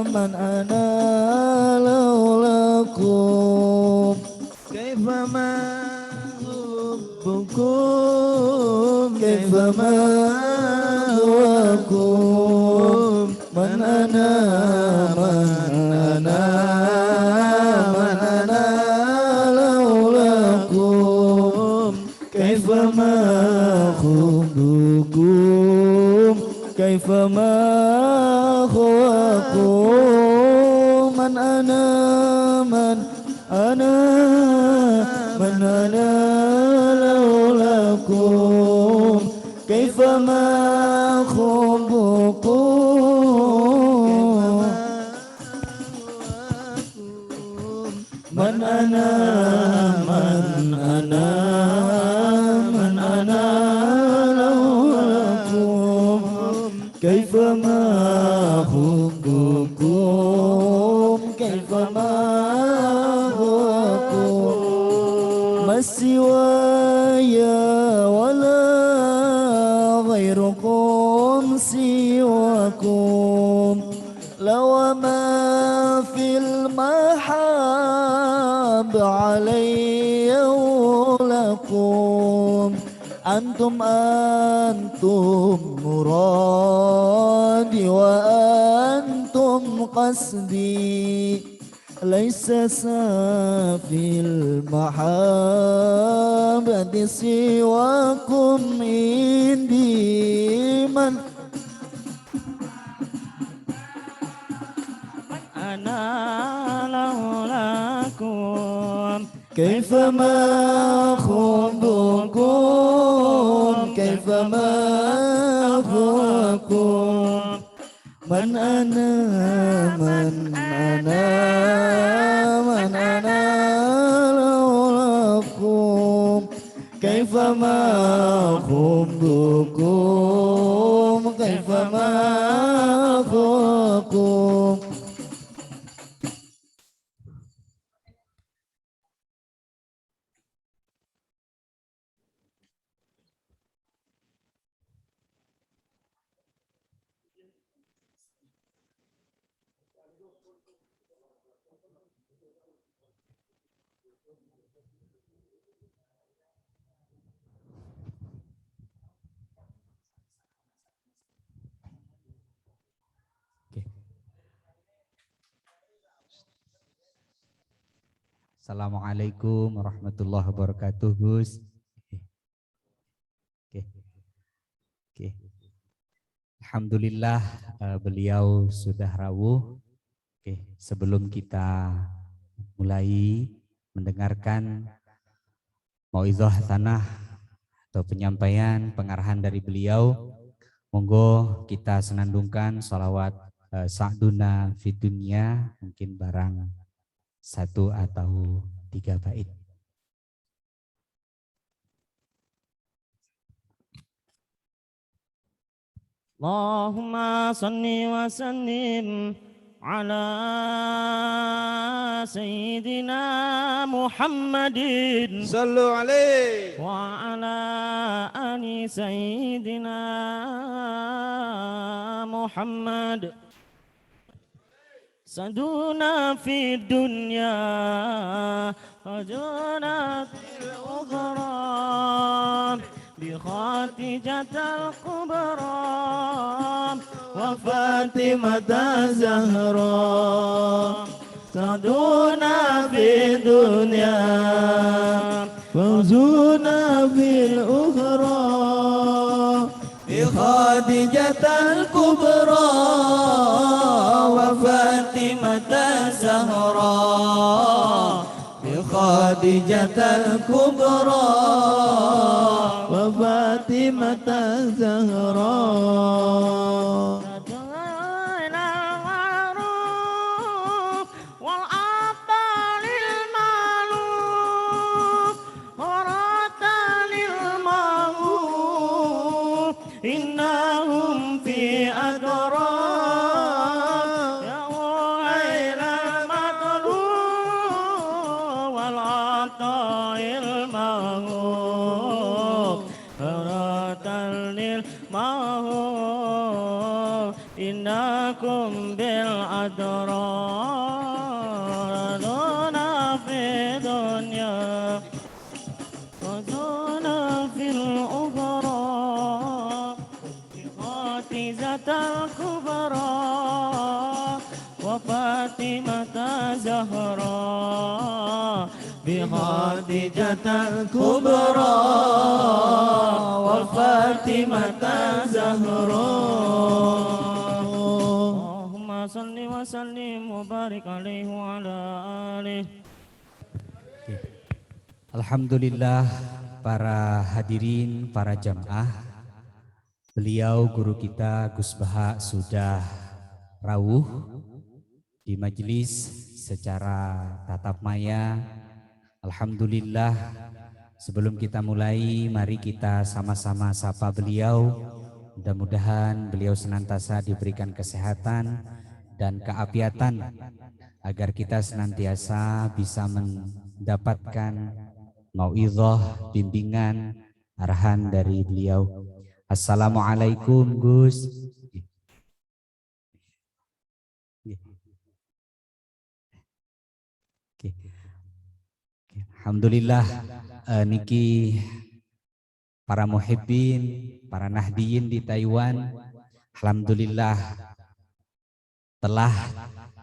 من أنا لولاكم كيفما حبكم كيفما هواكم من أنا لولاكم كيفما خذوكم كيفما هواكم من أنا لولاكم كيفما خبكم من أنا لولاكم كيفما خبكم كيفما هواكم ما سواي ولا غيركم سواكم لو ما في المحاب علي ولكم أنتم مرادي وأنتم قصدي ليس سافي المحبة سواكم عندي من أنا لولاكم كيفما خبكم كيفما هواكم من أنا لولاكم كيفما خبكم كيفما هواكم. Assalamualaikum warahmatullahi wabarakatuh, Gus. Oke. Alhamdulillah beliau sudah rawuh. Oke, sebelum kita mulai mendengarkan mauizah hasanah atau penyampaian pengarahan dari beliau, monggo kita senandungkan sholawat Sa'duna Fidunya, mungkin barang 1 atau 3 bait. Allahumma salli wa sallim ala sayyidina Muhammadin Sallu alaihi wa ala ali sayyidina Muhammad. سدونا في الدنيا فجونا في الأخرى بخاتجة الكبرى وفاطمة الزهراء. سدونا في الدنيا فجونا في الأخرى بخاتجة الكبرى وفاطمة الزهراء بخادجة الكبرى وفاطمة الزهراء. إنهم في أدراك يا ويل المطلوب والعطاء المغوب فرات للمغوب إنكم بالأدرار دون في دنيا ودون في الأخرى خاتزة الكبرى وفاطمة زهراء بخادجة الكبرى وفاطمة زهراء اللهم صل وسلم وبارك عليه وعلى آله. Alhamdulillah para hadirin, para jamaah, beliau guru kita Gus Baha sudah rawuh di majelis secara tatap maya. Alhamdulillah, sebelum kita mulai, mari kita sama-sama sapa beliau. Mudah-mudahan beliau senantiasa diberikan kesehatan dan keapiatan agar kita senantiasa bisa mendapatkan mau'izah, bimbingan, arahan dari beliau. Assalamualaikum Gus. Alhamdulillah niki para muhibbin, para nahdiyin di Taiwan, alhamdulillah telah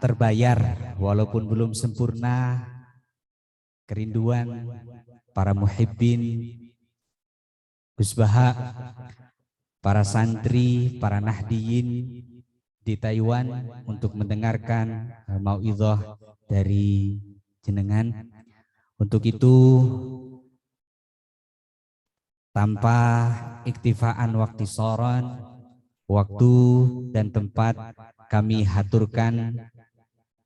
terbayar walaupun belum sempurna kerinduan para muhibbin Gus Baha, para santri, para nahdiyin di Taiwan untuk mendengarkan mau'izah dari jenengan. Untuk itu tanpa iktifaan waktu soron, waktu dan tempat kami haturkan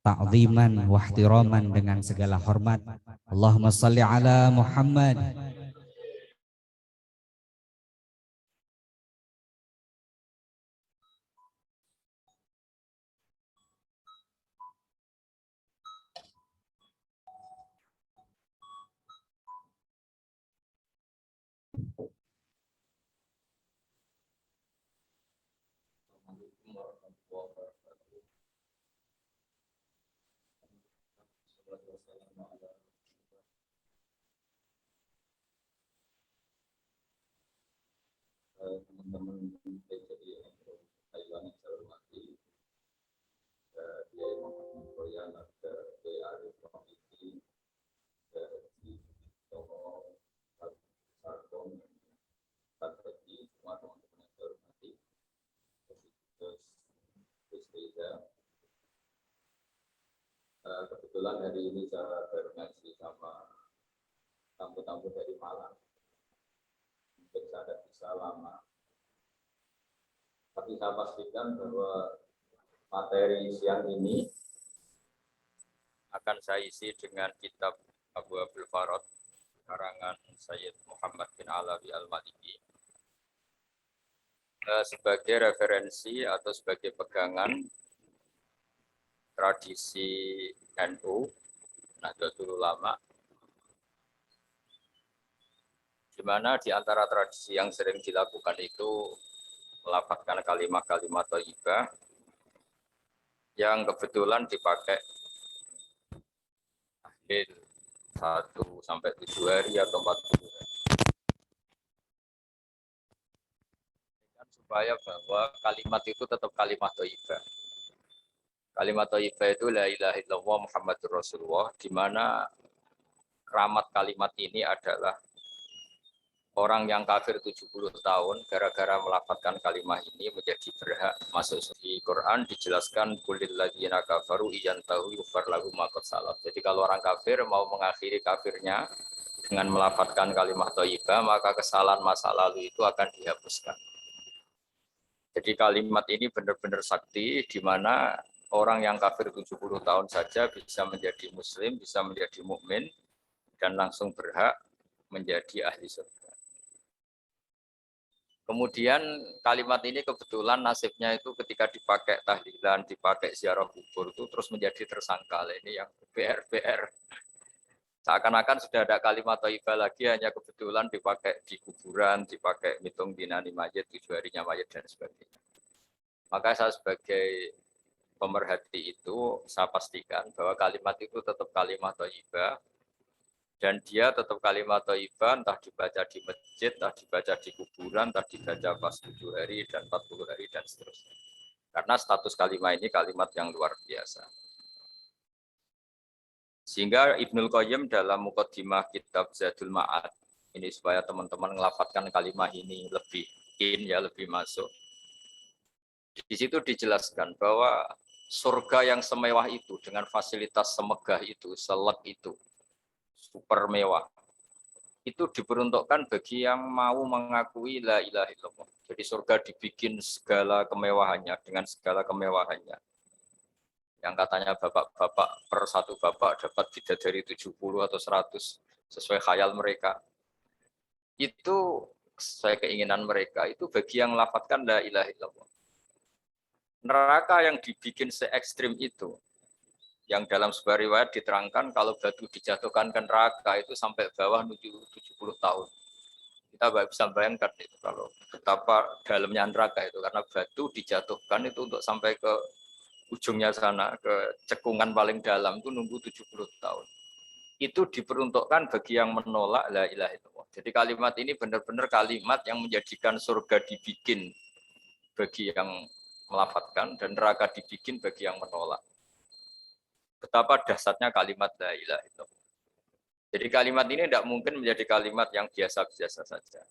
ta'ziman wa ihtiraman dengan segala hormat. Allahumma salli ala Muhammad. Teman-teman PCI Taiwan yang saya hormati, Kiai Muhammad Koyan, ada Kiai Arif Romiki, dari Tomo Sarkong, Tadji, semua teman-teman yang saya hormati, terus Rizka. Kebetulan hari ini saya berngaji sama tamu-tamu dari Malang. Mungkin saya tidak bisa lama, tapi saya pastikan bahwa materi siang ini akan saya isi dengan kitab Abu Abdul Farad karangan Sayyid Muhammad bin Alawi Al-Maliki sebagai referensi atau sebagai pegangan tradisi NU Nahdlatul Ulama, di mana di antara tradisi yang sering dilakukan itu melafadzkan kalimat-kalimat thayyibah yang kebetulan dipakai tahlil 1 sampai 7 hari atau 40 hari. Supaya bahwa kalimat itu tetap kalimat thayyibah. Kalimat thayyibah itu la ilaha illallah Muhammadur Rasulullah, di mana keramat kalimat ini adalah orang yang kafir 70 tahun gara-gara melafadzkan kalimat ini menjadi berhak masuk di Quran. Dijelaskan kulil ladzina kafaru iyantahu yufar lahum ma qad salaf. Jadi kalau orang kafir mau mengakhiri kafirnya dengan melafadzkan kalimat thayyibah, maka kesalahan masa lalu itu akan dihapuskan. Jadi kalimat ini benar-benar sakti, di mana orang yang kafir 70 tahun saja bisa menjadi muslim, bisa menjadi mukmin dan langsung berhak menjadi ahli surga. Kemudian kalimat ini kebetulan nasibnya itu ketika dipakai tahlilan, dipakai ziarah kubur itu terus menjadi tersangka. Ini yang PR. Seakan-akan sudah ada kalimat thayyibah lagi, hanya kebetulan dipakai di kuburan, dipakai mitung dinani mayit, 7 harinya mayit dan sebagainya. Maka saya sebagai pemerhati itu, saya pastikan bahwa kalimat itu tetap kalimat thayyibah, dan dia tetap kalimat thayyibah, entah dibaca di masjid, entah dibaca di kuburan, entah dibaca pas 7 hari dan 40 hari dan seterusnya. Karena status kalimat ini kalimat yang luar biasa. Sehingga Ibnul Qayyim dalam Muqaddimah kitab Zadul Ma'ad, ini supaya teman-teman ngelafadzkan kalimat ini lebih lebih masuk. Di situ dijelaskan bahwa surga yang semewah itu dengan fasilitas semegah itu, selek itu, super mewah, itu diperuntukkan bagi yang mau mengakui la ilaha illallah. Jadi surga dibikin segala kemewahannya dengan segala kemewahannya. Yang katanya bapak-bapak per satu bapak dapat bidadari 70 atau 100 sesuai khayal mereka. Itu sesuai keinginan mereka, itu bagi yang lafadzkan la ilaha illallah. Neraka yang dibikin se-ekstrim itu, yang dalam sebuah riwayat diterangkan kalau batu dijatuhkan ke neraka itu sampai bawah menuju 70 tahun. Kita bisa bayangkan itu kalau betapa dalamnya neraka itu, karena batu dijatuhkan itu untuk sampai ke ujungnya sana, ke cekungan paling dalam itu nunggu 70 tahun. Itu diperuntukkan bagi yang menolak la ilaha illallah. Jadi kalimat ini benar-benar kalimat yang menjadikan surga dibikin bagi yang melafadzkan dan neraka dibikin bagi yang menolak. Betapa dahsyatnya kalimat la ilaha illallah. Jadi kalimat ini tidak mungkin menjadi kalimat yang biasa-biasa saja.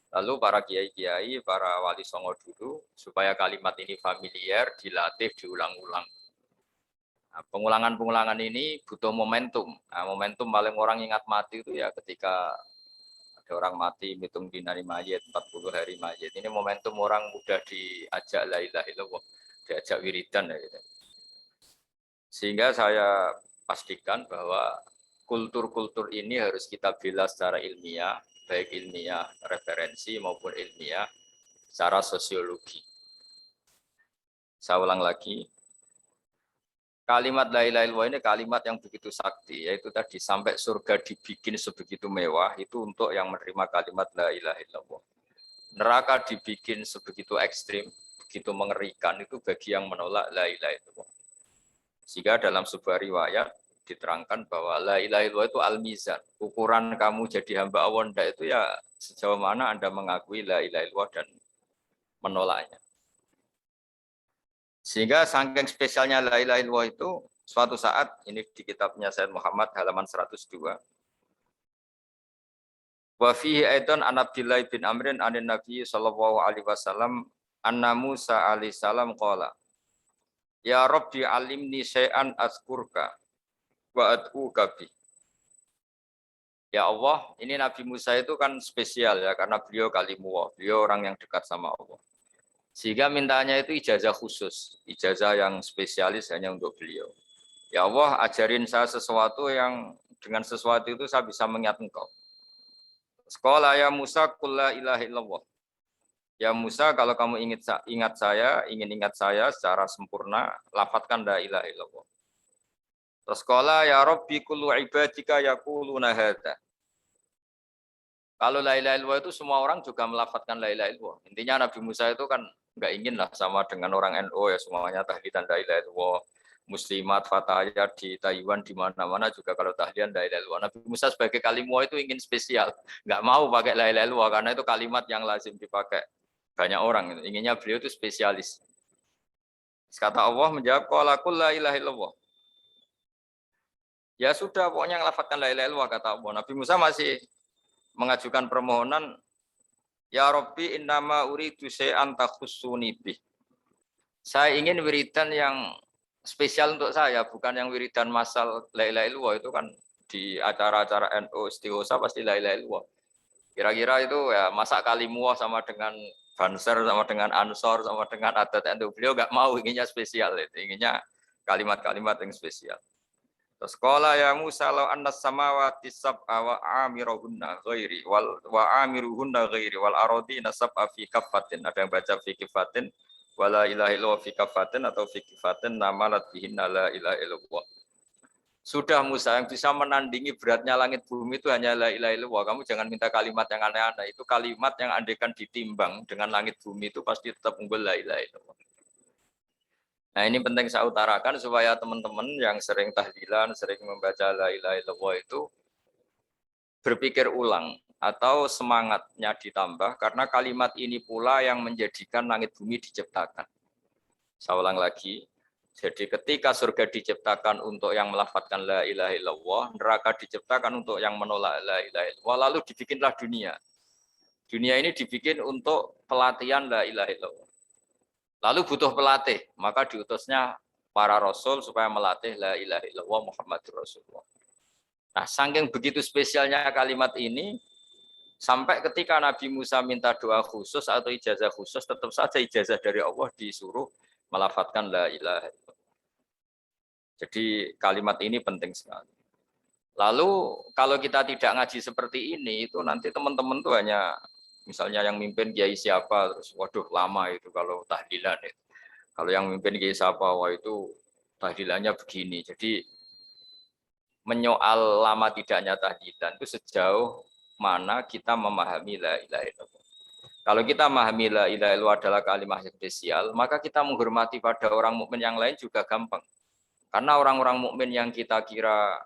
Lalu para kiai-kiai, para wali songo dulu, supaya kalimat ini familiar, dilatih, diulang-ulang. Nah, pengulangan-pengulangan ini butuh momentum. Nah, momentum paling orang ingat mati itu ya ketika ada orang mati, hitung dinari mayit, 40 hari mayit. Ini momentum orang mudah diajak la ilaha illallah, diajak wiridan. Ya, gitu. Sehingga saya pastikan bahwa kultur-kultur ini harus kita bela secara ilmiah, baik ilmiah referensi maupun ilmiah secara sosiologi. Saya ulang lagi, kalimat la ilaha illallah ini kalimat yang begitu sakti, yaitu tadi sampai surga dibikin sebegitu mewah, itu untuk yang menerima kalimat la ilaha illallah. Neraka dibikin sebegitu ekstrim, begitu mengerikan, itu bagi yang menolak la ilaha illallah. Sehingga dalam sebuah riwayat diterangkan bahwa la ilaha illallah itu al-mizan. Ukuran kamu jadi hamba Allah itu ya sejauh mana Anda mengakui la ilaha illallah dan menolaknya. Sehingga saking spesialnya la ilaha illallah itu suatu saat, ini di kitabnya Sayyid Muhammad halaman 102. Wa fihi aidan an Abdillah bin Amrin anin Nabi sallallahu alaihi wasallam anna Musa alaihi salam qala ya Rabbi alimni syai'an azkurka wa ad'uka bi. Ya Allah, ini Nabi Musa itu kan spesial ya karena beliau kalimullah, beliau orang yang dekat sama Allah. Sehingga mintanya itu ijazah khusus, ijazah yang spesialis hanya untuk beliau. Ya Allah, ajarin saya sesuatu yang dengan sesuatu itu saya bisa mengingat Engkau. Sekolah ya Musa qul la ilaha illallah. Ya Musa, kalau kamu ingin ingat saya secara sempurna, lafadzkan la ilaha illallah. Terus qala ya Rabbi kullu ibadika yaquluna hadza. Kalau la ilaha illallah itu semua orang juga melafadzkan la ilaha illallah. Intinya Nabi Musa itu kan enggak ingin lah sama dengan orang NU ya semuanya tahlilan la ilaha illallah. Muslimat fatayat di Taiwan di mana-mana juga kalau tahlilan la ilaha illallah. Nabi Musa sebagai kalimullah itu ingin spesial. Enggak mau pakai la ilaha illallah karena itu kalimat yang lazim dipakai banyak orang. Inginnya beliau itu spesialis. Kata Allah menjawab qala qul la ilaha illallah. Ya sudah, pokoknya ngelafadzkan la ilaha illallah kata Allah. Nabi Musa masih mengajukan permohonan, ya Rabbi innama uridu syai'an takhussuni bih. Saya ingin wiridan yang spesial untuk saya, bukan yang wiridan masal la ilaha illallah itu kan di acara-acara NU istighosa pasti la ilaha illallah. Kira-kira itu ya masa kalimullah sama dengan Banser sama dengan Ansor sama dengan adat NU. Beliau enggak mau, inginnya spesial itu, inginnya kalimat-kalimat yang spesial. Terus qala ya Musa law anna samawati sab'a wa amiruhunna ghairi wal wa amiruhunna ghairi wal aradina sab'a fi kaffatin. Ada yang baca fi kaffatin wala ilaha illallah fi kaffatin atau fi kaffatin namalat bihinna la ilaha illallah. Sudah Musa, yang bisa menandingi beratnya langit bumi itu hanya la ilaha illallah. Kamu jangan minta kalimat yang aneh-aneh. Itu kalimat yang andaikan ditimbang dengan langit bumi itu pasti tetap unggul la ilaha illallah. Nah ini penting saya utarakan supaya teman-teman yang sering tahlilan, sering membaca la ilaha illallah itu berpikir ulang atau semangatnya ditambah karena kalimat ini pula yang menjadikan langit bumi diciptakan. Saya ulang lagi. Jadi ketika surga diciptakan untuk yang melafadzkan la ilaha illallah, neraka diciptakan untuk yang menolak la ilaha illallah, lalu dibikinlah dunia. Dunia ini dibikin untuk pelatihan la ilaha illallah. Lalu butuh pelatih, maka diutusnya para rasul supaya melatih la ilaha illallah Muhammadur Rasulullah. Nah, saking begitu spesialnya kalimat ini, sampai ketika Nabi Musa minta doa khusus atau ijazah khusus, tetap saja ijazah dari Allah disuruh melafadzkan la ilaha illallah. Jadi kalimat ini penting sekali. Lalu kalau kita tidak ngaji seperti ini, itu nanti teman-teman tuh hanya misalnya yang mimpin kiai siapa, terus waduh lama itu kalau tahlilan itu. Kalau yang mimpin kiai siapa, wah itu tahlilannya begini. Jadi menyoal lama tidaknya tahlilan itu sejauh mana kita memahami la ilaha illallah. Kalau kita memahami la ilaha illallah adalah kalimat yang spesial, maka kita menghormati pada orang mukmin yang lain juga gampang. Karena orang-orang mukmin yang kita kira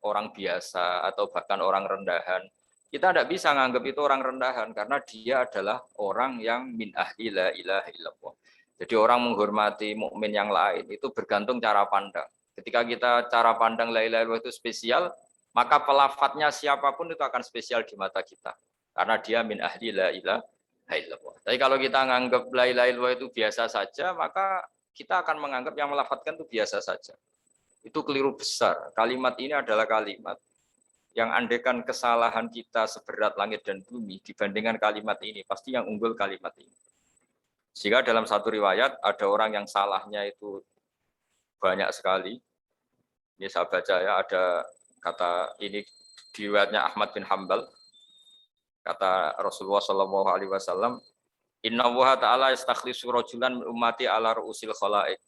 orang biasa atau bahkan orang rendahan, kita tidak bisa menganggap itu orang rendahan karena dia adalah orang yang min ahli la ilaha illallah. Jadi orang menghormati mukmin yang lain itu bergantung cara pandang. Ketika kita cara pandang la ilaha illallah itu spesial, maka pelafadznya siapapun itu akan spesial di mata kita. Karena dia min ahli la ilaha illallah. Tapi kalau kita menganggap la ilaha illallah itu biasa saja, maka kita akan menganggap yang melafadzkan itu biasa saja. Itu keliru besar. Kalimat ini adalah kalimat yang andaikan kesalahan kita seberat langit dan bumi dibandingkan kalimat ini, pasti yang unggul kalimat ini. Sehingga dalam satu riwayat ada orang yang salahnya itu banyak sekali. Ini saya baca ya, ada kata ini di riwayatnya Ahmad bin Hambal. Kata Rasulullah SAW, Inna Allaha ta'ala yastakhlisu rajulan min ummati ala ru'usil khalaik.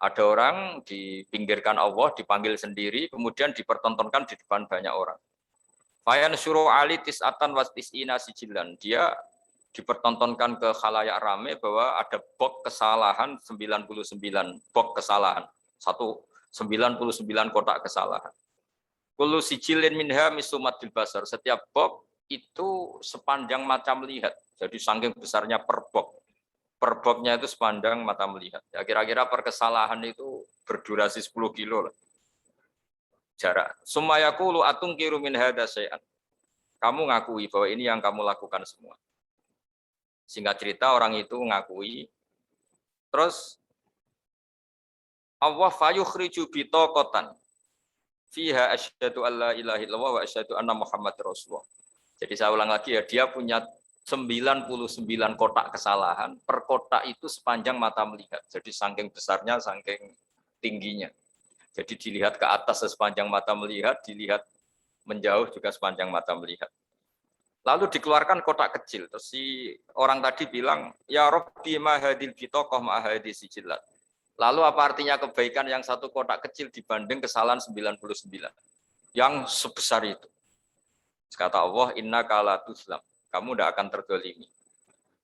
Ada orang dipinggirkan Allah, dipanggil sendiri, kemudian dipertontonkan di depan banyak orang. Fayan suruh ali tis'atan was tis'ina sijilan. Dia dipertontonkan ke khalayak rame bahwa ada bok kesalahan 99 bok kesalahan. 99 kotak kesalahan. Kullu sijilin minha misumat basar. Setiap bok itu sepanjang mata melihat. Jadi saking besarnya per bok. Per boknya itu sepanjang mata melihat. Ya kira-kira per kesalahan itu berdurasi 10 kilo lah. Jarak. Sumayaqulu atungkiru min hadza syai'an. Kamu ngakui bahwa ini yang kamu lakukan semua. Singkat cerita orang itu ngakui. Terus Allah fayukhriju bitaqatan fiha asyhadu alla ilaha illallah wa asyhadu anna muhammadar rasulullah. Jadi saya ulang lagi ya, dia punya 99 kotak kesalahan, per kotak itu sepanjang mata melihat. Jadi saking besarnya, saking tingginya. Jadi dilihat ke atas sepanjang mata melihat, dilihat menjauh juga sepanjang mata melihat. Lalu dikeluarkan kotak kecil. Terus si orang tadi bilang, ya Rabbi ma hadil bitaqah ma hadis sijilat. Lalu apa artinya kebaikan yang satu kotak kecil dibanding kesalahan 99? Yang sebesar itu. Kata Allah, inna kala tuslam. Kamu tidak akan terdolimi.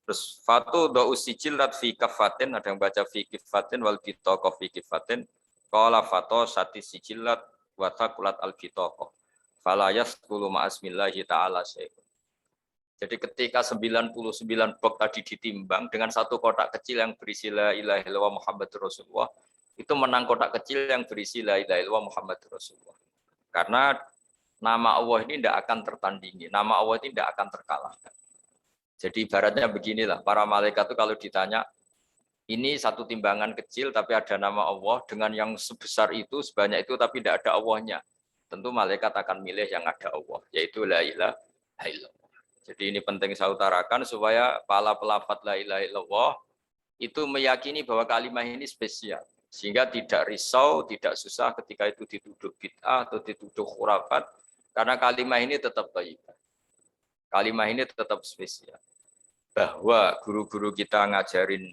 Terus fatu do usijilat fi kafatin, ada yang baca fi kifatin wal bitaqah fi kifatin. Qala fato sati sijilat wa taqulat al bitaqah. Fala yasqulu ma'asmillahi ta'ala syai'un. Jadi ketika 99 bok tadi ditimbang dengan satu kotak kecil yang berisi la ilaha illallah Muhammadur Rasulullah, itu menang kotak kecil yang berisi la ilaha illallah Muhammadur Rasulullah. Karena nama Allah ini tidak akan tertandingi, nama Allah ini tidak akan terkalahkan. Jadi ibaratnya beginilah, para malaikat itu kalau ditanya, ini satu timbangan kecil tapi ada nama Allah, dengan yang sebesar itu, sebanyak itu tapi tidak ada Allahnya. Tentu malaikat akan milih yang ada Allah, yaitu la ilaha illallah. Jadi ini penting saya utarakan supaya para pelafaz la ilaha illallah itu meyakini bahwa kalimat ini spesial. Sehingga tidak risau, tidak susah ketika itu dituduh bid'ah atau dituduh khurafat. Karena kalimat ini tetap thayyibah. Kalimat ini tetap spesial. Bahwa guru-guru kita ngajarin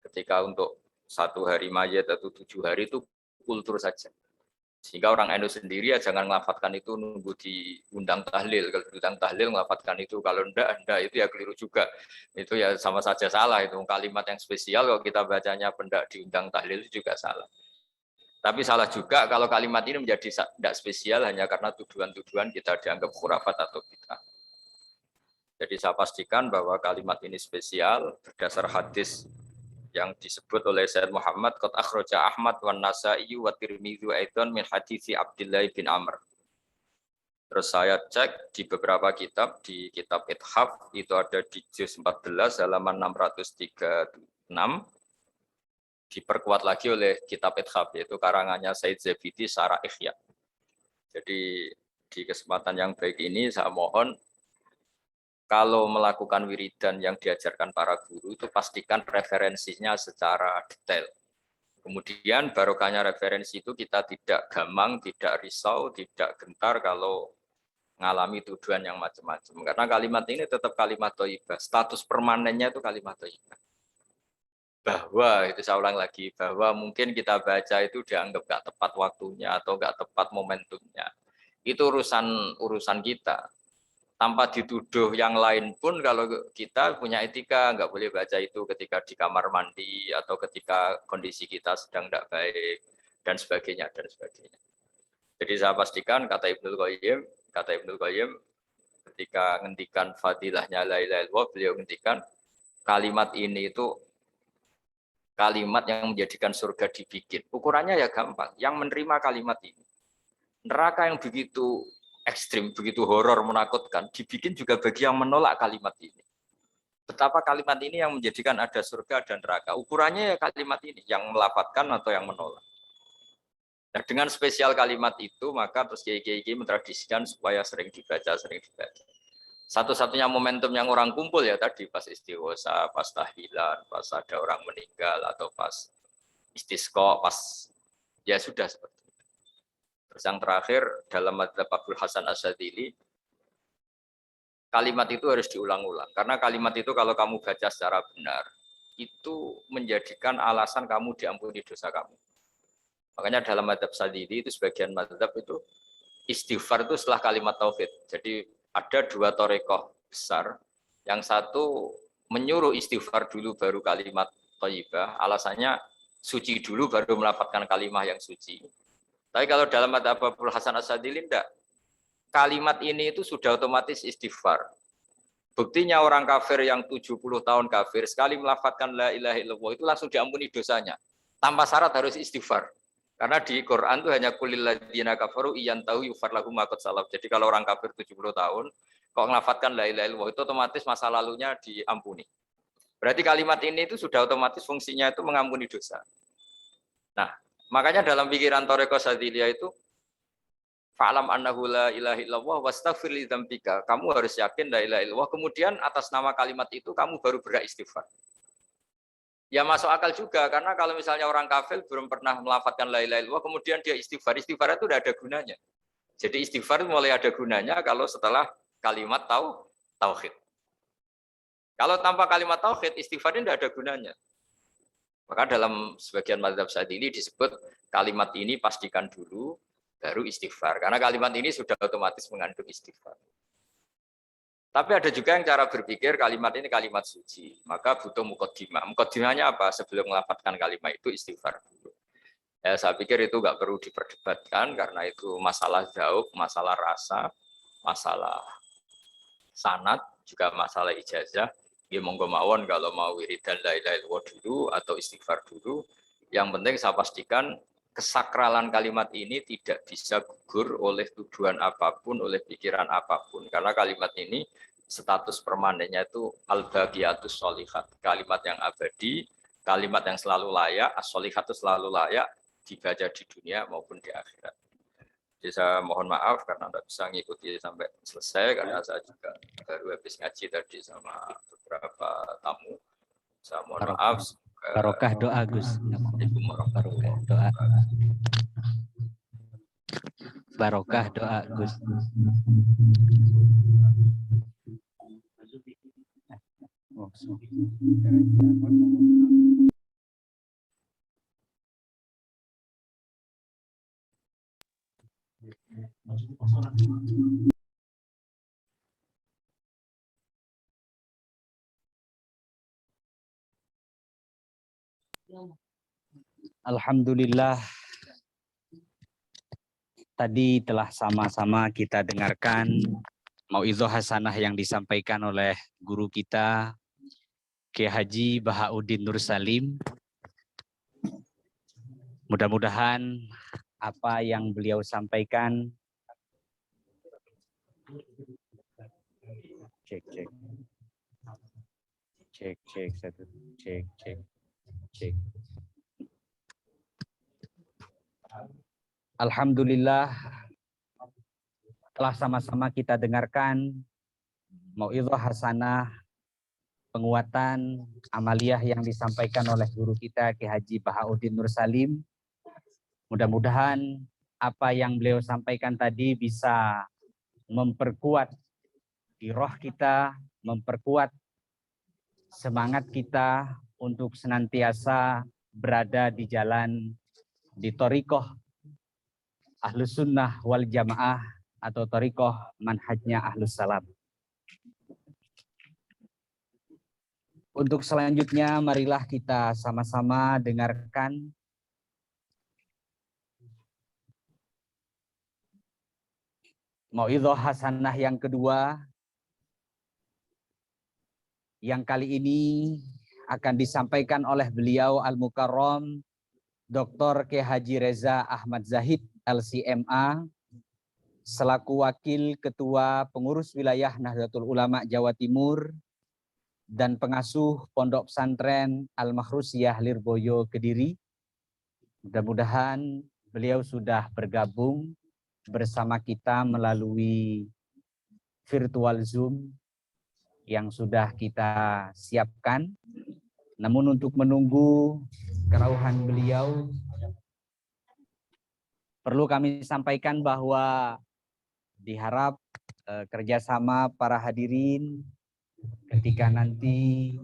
ketika untuk 1 hari mayat atau 7 hari itu kultur saja. Sehingga orang NU sendiri ya jangan ngelafatkan itu nunggu diundang tahlil. Kalau diundang tahlil ngelafatkan itu, kalau enggak itu ya keliru juga. Itu ya sama saja salah, itu kalimat yang spesial kalau kita bacanya benda diundang tahlil itu juga salah. Tapi salah juga kalau kalimat ini menjadi tidak spesial hanya karena tuduhan-tuduhan kita dianggap khurafat atau bid'ah. Jadi saya pastikan bahwa kalimat ini spesial berdasar hadis yang disebut oleh Sayyid Muhammad qad akhraja Ahmad wan Nasa'i wa Tirmidzi aidan min hadits Abdullah bin Amr. Terus saya cek di beberapa kitab, di kitab Ithaf itu ada di juz 14 halaman 636, diperkuat lagi oleh kitab Ithaf yaitu karangannya Said Zabidi Syarah Ihya. Jadi di kesempatan yang baik ini saya mohon kalau melakukan wiridan yang diajarkan para guru itu pastikan referensinya secara detail. Kemudian barokahnya referensi itu kita tidak gamang, tidak risau, tidak gentar kalau mengalami tuduhan yang macam-macam. Karena kalimat ini tetap kalimat thayyibah. Status permanennya itu kalimat thayyibah. Bahwa, itu saya ulang lagi, bahwa mungkin kita baca itu dianggap gak tepat waktunya atau gak tepat momentumnya. Itu urusan kita. Tanpa dituduh yang lain pun kalau kita punya etika nggak boleh baca itu ketika di kamar mandi atau ketika kondisi kita sedang tidak baik dan sebagainya dan sebagainya. Jadi saya pastikan kata Ibnul Qayyim ketika ngendikan fadilahnya la ilaha illallah, beliau ngendikan kalimat ini itu kalimat yang menjadikan surga dibikin. Ukurannya ya gampang, yang menerima kalimat ini. Neraka yang begitu ekstrim, begitu horor, menakutkan, dibikin juga bagi yang menolak kalimat ini. Betapa kalimat ini yang menjadikan ada surga dan neraka. Ukurannya ya kalimat ini, yang melafadzkan atau yang menolak. Nah, dengan spesial kalimat itu, maka terus kiai-kiai mentradisikan supaya sering dibaca. Satu-satunya momentum yang orang kumpul ya tadi, pas istighosa, pas tahlilan, pas ada orang meninggal, atau pas istisqa, pas ya sudah seperti itu. Terus yang terakhir dalam madzhab Abdul Hasan Asyadzili, kalimat itu harus diulang-ulang. Karena kalimat itu kalau kamu baca secara benar, itu menjadikan alasan kamu diampuni dosa kamu. Makanya dalam madzhab Asyadzili itu sebagian madzhab itu istighfar itu setelah kalimat tauhid. Jadi ada dua thariqah besar. Yang satu menyuruh istighfar dulu baru kalimat thayyibah. Alasannya suci dulu baru melafadzkan kalimat yang suci. Tapi kalau dalam madzhab Abdul Hasan Asyadzili tidak. Kalimat ini itu sudah otomatis istighfar. Buktinya orang kafir yang 70 tahun kafir sekali melafadzkan la ilaha illallah itu langsung diampuni dosanya. Tanpa syarat harus istighfar. Karena di Quran itu hanya kulil ladzina kafaru iyantahu yufar lahum ma qad salaf. Jadi kalau orang kafir 70 tahun kok melafadzkan la ilaha illallah itu otomatis masa lalunya diampuni. Berarti kalimat ini itu sudah otomatis fungsinya itu mengampuni dosa. Nah, makanya dalam pikiran Thariqah Syadziliyah itu fa'lam annahu la ilaha illallah wastaghfir li dzambika. Kamu harus yakin la ilaha illallah, kemudian atas nama kalimat itu kamu baru beristighfar. Ya masuk akal juga karena kalau misalnya orang kafir belum pernah melafadzkan la ilaha illallah kemudian dia istighfar itu tidak ada gunanya. Jadi istighfar mulai ada gunanya kalau setelah kalimat tauhid. Kalau tanpa kalimat tauhid istighfar ini tidak ada gunanya. Maka dalam sebagian mazhab Syadzili disebut kalimat ini pastikan dulu baru istighfar. Karena kalimat ini sudah otomatis mengandung istighfar. Tapi ada juga yang cara berpikir kalimat ini kalimat suci. Maka butuh muqaddimah. Muqaddimahnya apa? Sebelum melafadzkan kalimat itu istighfar dulu. Ya, saya pikir itu nggak perlu diperdebatkan karena itu masalah dzauq, masalah rasa, masalah sanad, juga masalah ijazah. Ya monggo mawon kalau mau wiridan la ilaha illallah dulu atau istighfar dulu. Yang penting saya pastikan kesakralan kalimat ini tidak bisa gugur oleh tuduhan apapun, oleh pikiran apapun. Karena kalimat ini status permanennya itu al-baqiyatus sholihat. Kalimat yang abadi, kalimat yang selalu layak, as-sholihat itu selalu layak dibaca di dunia maupun di akhirat. Jadi saya mohon maaf karena tidak bisa mengikuti sampai selesai karena saya juga baru habis ngaji tadi sama beberapa tamu. Saya mohon maaf. Barokah doa Gus. Barokah doa. Barokah doa Gus. Alhamdulillah, tadi telah sama-sama kita dengarkan mauizah hasanah yang disampaikan oleh guru kita Kiai Haji Bahauddin Nur Salim. Mudah-mudahan apa yang beliau sampaikan cek satu cek. Alhamdulillah telah sama-sama kita dengarkan mauizah hasanah penguatan amaliyah yang disampaikan oleh guru kita Kiai Haji Bahauddin Nur Salim. Mudah-mudahan apa yang beliau sampaikan tadi bisa memperkuat di roh kita, memperkuat semangat kita untuk senantiasa berada di jalan di thariqah Ahlus Sunnah wal Jamaah atau thariqah manhajnya Ahlus Salam. Untuk selanjutnya marilah kita sama-sama dengarkan mauizah hasanah yang kedua, yang kali ini akan disampaikan oleh beliau Al-Mukarram Dr. Kiai Haji Reza Ahmad Zahid LCMA selaku Wakil Ketua Pengurus Wilayah Nahdlatul Ulama Jawa Timur dan pengasuh Pondok Pesantren Al-Mahrusiyah Lirboyo Kediri. Mudah-mudahan beliau sudah bergabung bersama kita melalui virtual Zoom yang sudah kita siapkan. Namun untuk menunggu kerauhan beliau, perlu kami sampaikan bahwa diharap kerjasama para hadirin ketika nanti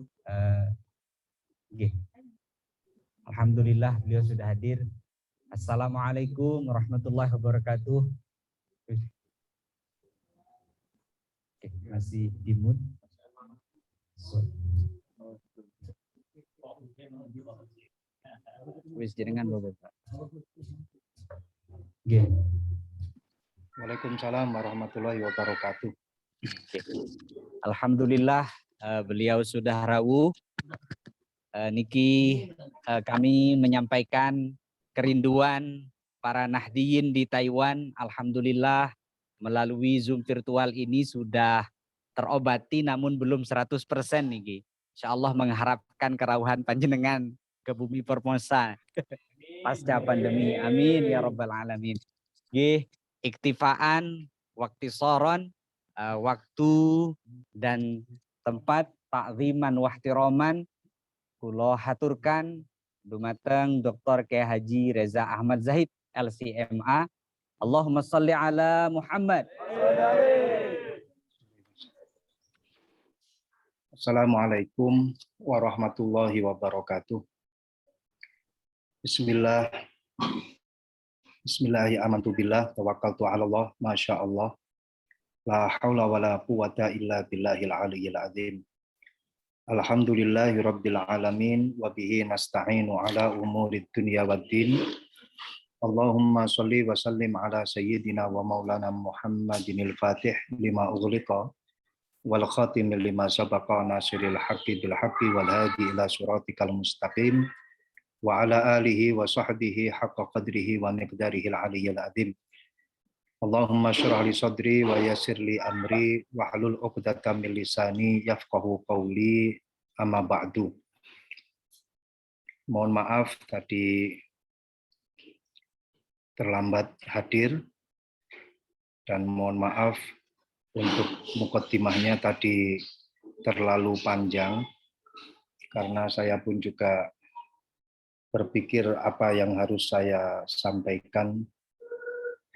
alhamdulillah beliau sudah hadir. Assalamualaikum warahmatullahi wabarakatuh. Masih di mute. Wis jenengan Bapak. Nggih. Waalaikumsalam warahmatullahi wabarakatuh. Alhamdulillah beliau sudah rawuh. Niki kami menyampaikan kerinduan para Nahdiyin di Taiwan. Alhamdulillah melalui Zoom virtual ini sudah terobati namun belum 100% niki. Insyaallah mengharapkan kerauhan panjenengan ke bumi Formosa pasca pandemi. Amin ya rabbal alamin. Nggih, iktifaan waktu soron, waktu dan tempat ta'ziman wahtiroman kula haturkan dumateng Dr. Kiai Haji Reza Ahmad Zahid LCMA. Allahumma sholli ala Muhammad. Assalamualaikum warahmatullahi wabarakatuh. Bismillah. Bismillahirrahmanirrahim. Tawakkaltu 'ala Allah, masya Allah. La haula wala quwata illa billahil aliyyil azim. Alhamdulillahi rabbil alamin wa bihi nasta'inu ala umurid dunya waddin. Allahumma sholli wa sallim ala sayyidina wa maulana Muhammadinil Fatih lima ughliqa wal khatim lima sabaqa nasiril haqqi bil haqqi wal hadi ila siratikal mustaqim wa ala alihi wa sahbihi haqqa qadrihi wa miqdarihi al aliyyil azim. Allahumma shrah li sadri wa yassir li amri wa hlul 'uqdatam min lisani yafqahu qawli, amma ba'du. Mohon maaf tadi terlambat hadir dan mohon maaf untuk mukaddimahnya tadi terlalu panjang karena saya pun juga berpikir apa yang harus saya sampaikan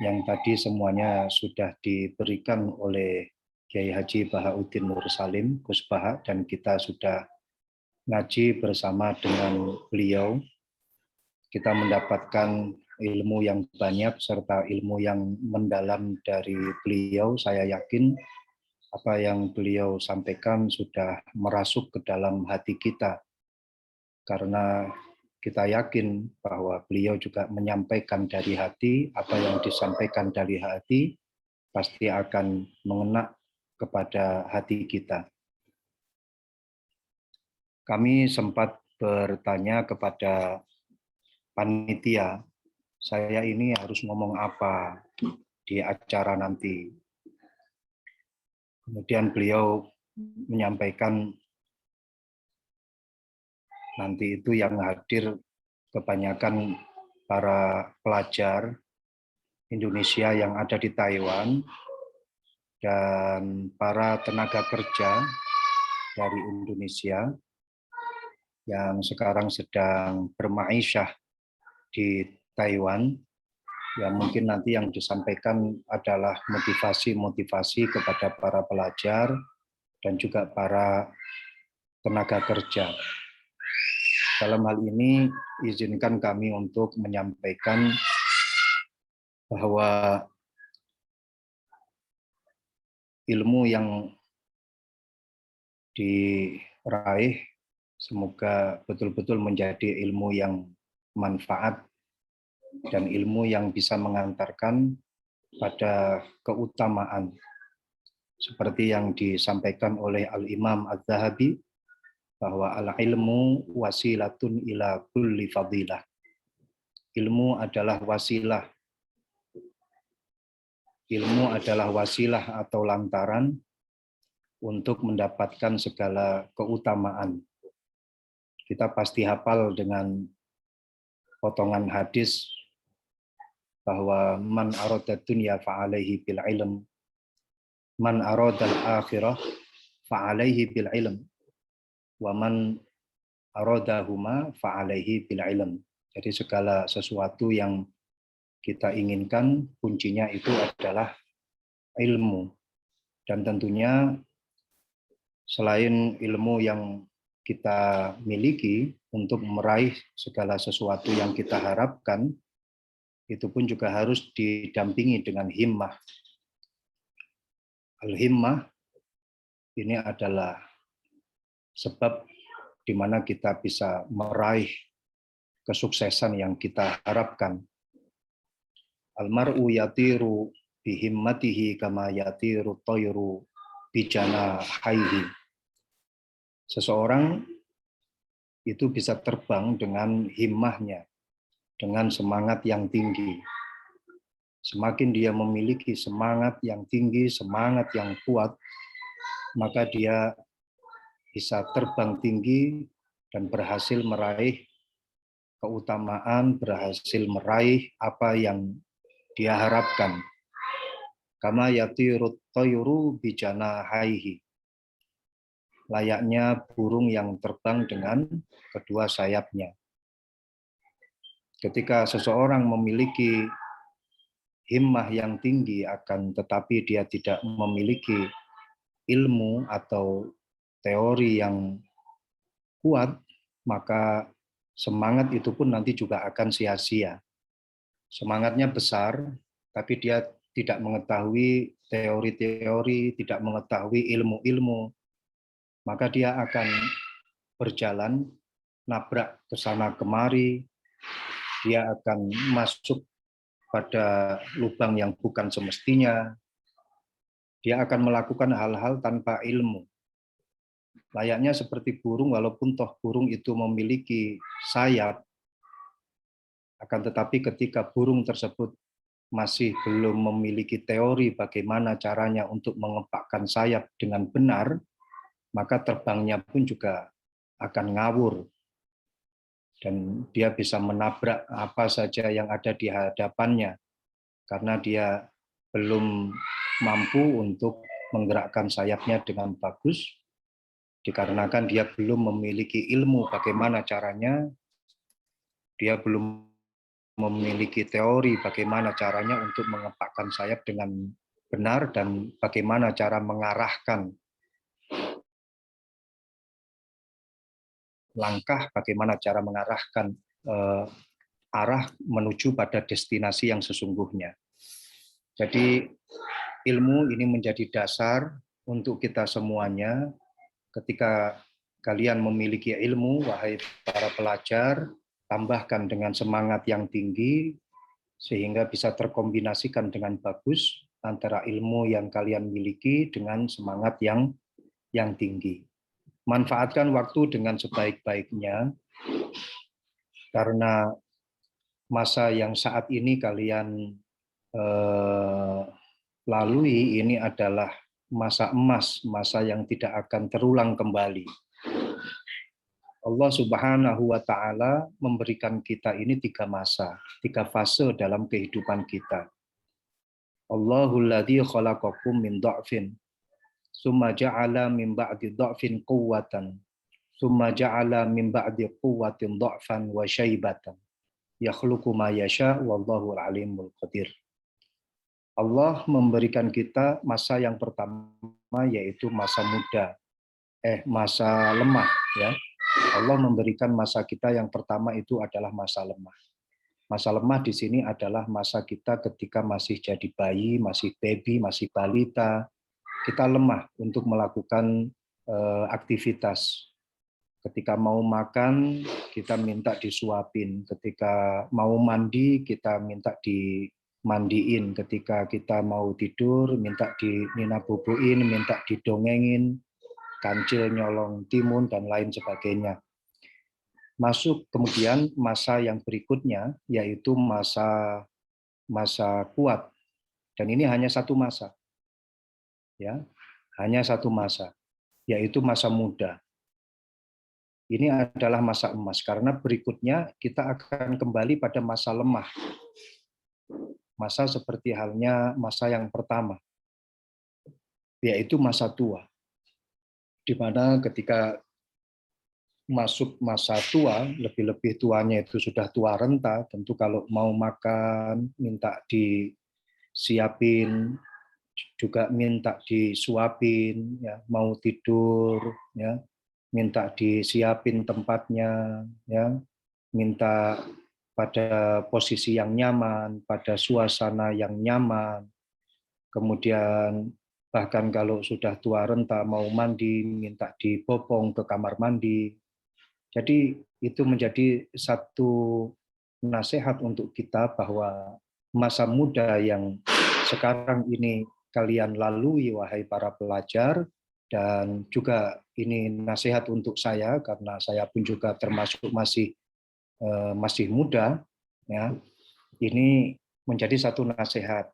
yang tadi semuanya sudah diberikan oleh Kiai Haji Bahauddin Nur Salim, Gus Baha, dan kita sudah ngaji bersama dengan beliau. Kita mendapatkan ilmu yang banyak serta ilmu yang mendalam dari beliau. Saya yakin apa yang beliau sampaikan sudah merasuk ke dalam hati kita, karena kita yakin bahwa beliau juga menyampaikan dari hati. Apa yang disampaikan dari hati pasti akan mengena kepada hati kita. Kami sempat bertanya kepada panitia, saya ini harus ngomong apa di acara nanti. Kemudian beliau menyampaikan nanti itu yang hadir kebanyakan para pelajar Indonesia yang ada di Taiwan dan para tenaga kerja dari Indonesia yang sekarang sedang bermaisyah di Taiwan. Ya, mungkin nanti yang disampaikan adalah motivasi-motivasi kepada para pelajar dan juga para tenaga kerja. Dalam hal ini, izinkan kami untuk menyampaikan bahwa ilmu yang diraih semoga betul-betul menjadi ilmu yang manfaat dan ilmu yang bisa mengantarkan pada keutamaan. Seperti yang disampaikan oleh Al-Imam Az-Zahabi, bahwa al-ilmu wasilatun ila kulli fadilah. Ilmu adalah wasilah. Ilmu adalah wasilah atau lantaran untuk mendapatkan segala keutamaan. Kita pasti hafal dengan potongan hadis bahwa man arada dunya fa'alaihi bil ilm, man arada al-akhirah fa'alaihi bil ilm, wa man aradahuma fa'alaihi bil ilm. Jadi segala sesuatu yang kita inginkan, kuncinya itu adalah ilmu. Dan tentunya selain ilmu yang kita miliki untuk meraih segala sesuatu yang kita harapkan, itu pun juga harus didampingi dengan himmah. Al-himmah ini adalah sebab di mana kita bisa meraih kesuksesan yang kita harapkan. Al-mar'u yatiru bihimmatihi kama yatiru toyru bijana haihi. Seseorang itu bisa terbang dengan himmahnya, dengan semangat yang tinggi. Semakin dia memiliki semangat yang tinggi, semangat yang kuat, maka dia bisa terbang tinggi dan berhasil meraih keutamaan, berhasil meraih apa yang dia harapkan. Kama yatirut toyru bijana haihi. Layaknya burung yang terbang dengan kedua sayapnya. Ketika seseorang memiliki himmah yang tinggi akan tetapi dia tidak memiliki ilmu atau teori yang kuat, maka semangat itu pun nanti juga akan sia-sia. Semangatnya besar, tapi dia tidak mengetahui teori-teori, tidak mengetahui ilmu-ilmu, maka dia akan berjalan, nabrak ke sana kemari, dia akan masuk pada lubang yang bukan semestinya, dia akan melakukan hal-hal tanpa ilmu. Layaknya seperti burung, walaupun toh burung itu memiliki sayap, akan tetapi ketika burung tersebut masih belum memiliki teori bagaimana caranya untuk mengepakkan sayap dengan benar, maka terbangnya pun juga akan ngawur. Dan dia bisa menabrak apa saja yang ada di hadapannya, karena dia belum mampu untuk menggerakkan sayapnya dengan bagus, dikarenakan dia belum memiliki ilmu bagaimana caranya, dia belum memiliki teori bagaimana caranya untuk mengepakkan sayap dengan benar dan bagaimana cara mengarahkan langkah, bagaimana cara mengarahkan arah menuju pada destinasi yang sesungguhnya. Jadi ilmu ini menjadi dasar untuk kita semuanya. Ketika kalian memiliki ilmu, wahai para pelajar, tambahkan dengan semangat yang tinggi, sehingga bisa terkombinasikan dengan bagus antara ilmu yang kalian miliki dengan semangat yang tinggi. Manfaatkan waktu dengan sebaik-baiknya, karena masa yang saat ini kalian lalui ini adalah masa emas, masa yang tidak akan terulang kembali. Allah Subhanahu wa Ta'ala memberikan kita ini 3 masa, 3 fase dalam kehidupan kita. Allahul ladzi khalaqakum min dha'fin, summa ja'ala min ba'di dha'fin quwwatan, summa ja'ala min ba'di quwwatin dha'fan wa syaibatan. Yakhluqu ma yasha' wallahu alimul qadir. Allah memberikan kita masa yang pertama, yaitu masa muda, masa lemah, ya. Allah memberikan masa kita yang pertama itu adalah masa lemah. Masa lemah di sini adalah masa kita ketika masih jadi bayi, masih baby, masih balita. Kita lemah untuk melakukan aktivitas. Ketika mau makan, kita minta disuapin. Ketika mau mandi, kita minta dimandiin. Ketika kita mau tidur, minta dininabubuin, minta didongengin, kancil, nyolong timun, dan lain sebagainya. Masuk kemudian masa yang berikutnya, yaitu masa kuat. Dan ini hanya 1 masa. Ya, hanya 1 masa, yaitu masa muda. Ini adalah masa emas, karena berikutnya kita akan kembali pada masa lemah. Masa seperti halnya masa yang pertama, yaitu masa tua. Di mana ketika masuk masa tua, lebih-lebih tuanya itu sudah tua renta, tentu kalau mau makan, minta disiapin, juga minta disuapin, ya, mau tidur, ya, minta disiapin tempatnya, ya, minta pada posisi yang nyaman, pada suasana yang nyaman. Kemudian bahkan kalau sudah tua renta mau mandi, minta dibopong ke kamar mandi. Jadi itu menjadi satu nasihat untuk kita bahwa masa muda yang sekarang ini kalian lalui, wahai para pelajar, dan juga ini nasihat untuk saya karena saya pun juga termasuk masih muda, ya. Ini menjadi satu nasihat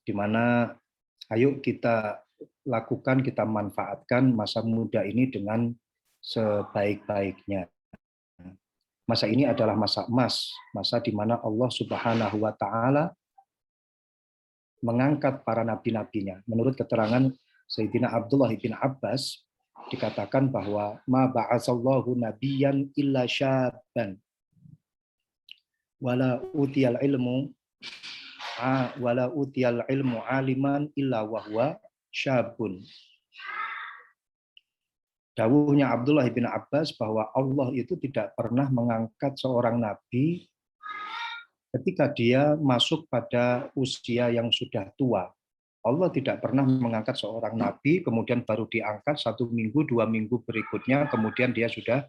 di mana ayo kita lakukan, kita manfaatkan masa muda ini dengan sebaik-baiknya. Masa ini adalah masa emas, masa di mana Allah Subhanahu wa Ta'ala mengangkat para nabi-nabinya. Menurut keterangan Sayyidina Abdullah bin Abbas, dikatakan bahwa ma ba'atsallahu nabiyyan illa syabban wala utiyal ilmu aliman illa wahwa syabun. Dawuhnya Abdullah bin Abbas bahwa Allah itu tidak pernah mengangkat seorang nabi ketika dia masuk pada usia yang sudah tua. Allah tidak pernah mengangkat seorang nabi, kemudian baru diangkat 1 minggu, 2 minggu berikutnya, kemudian dia sudah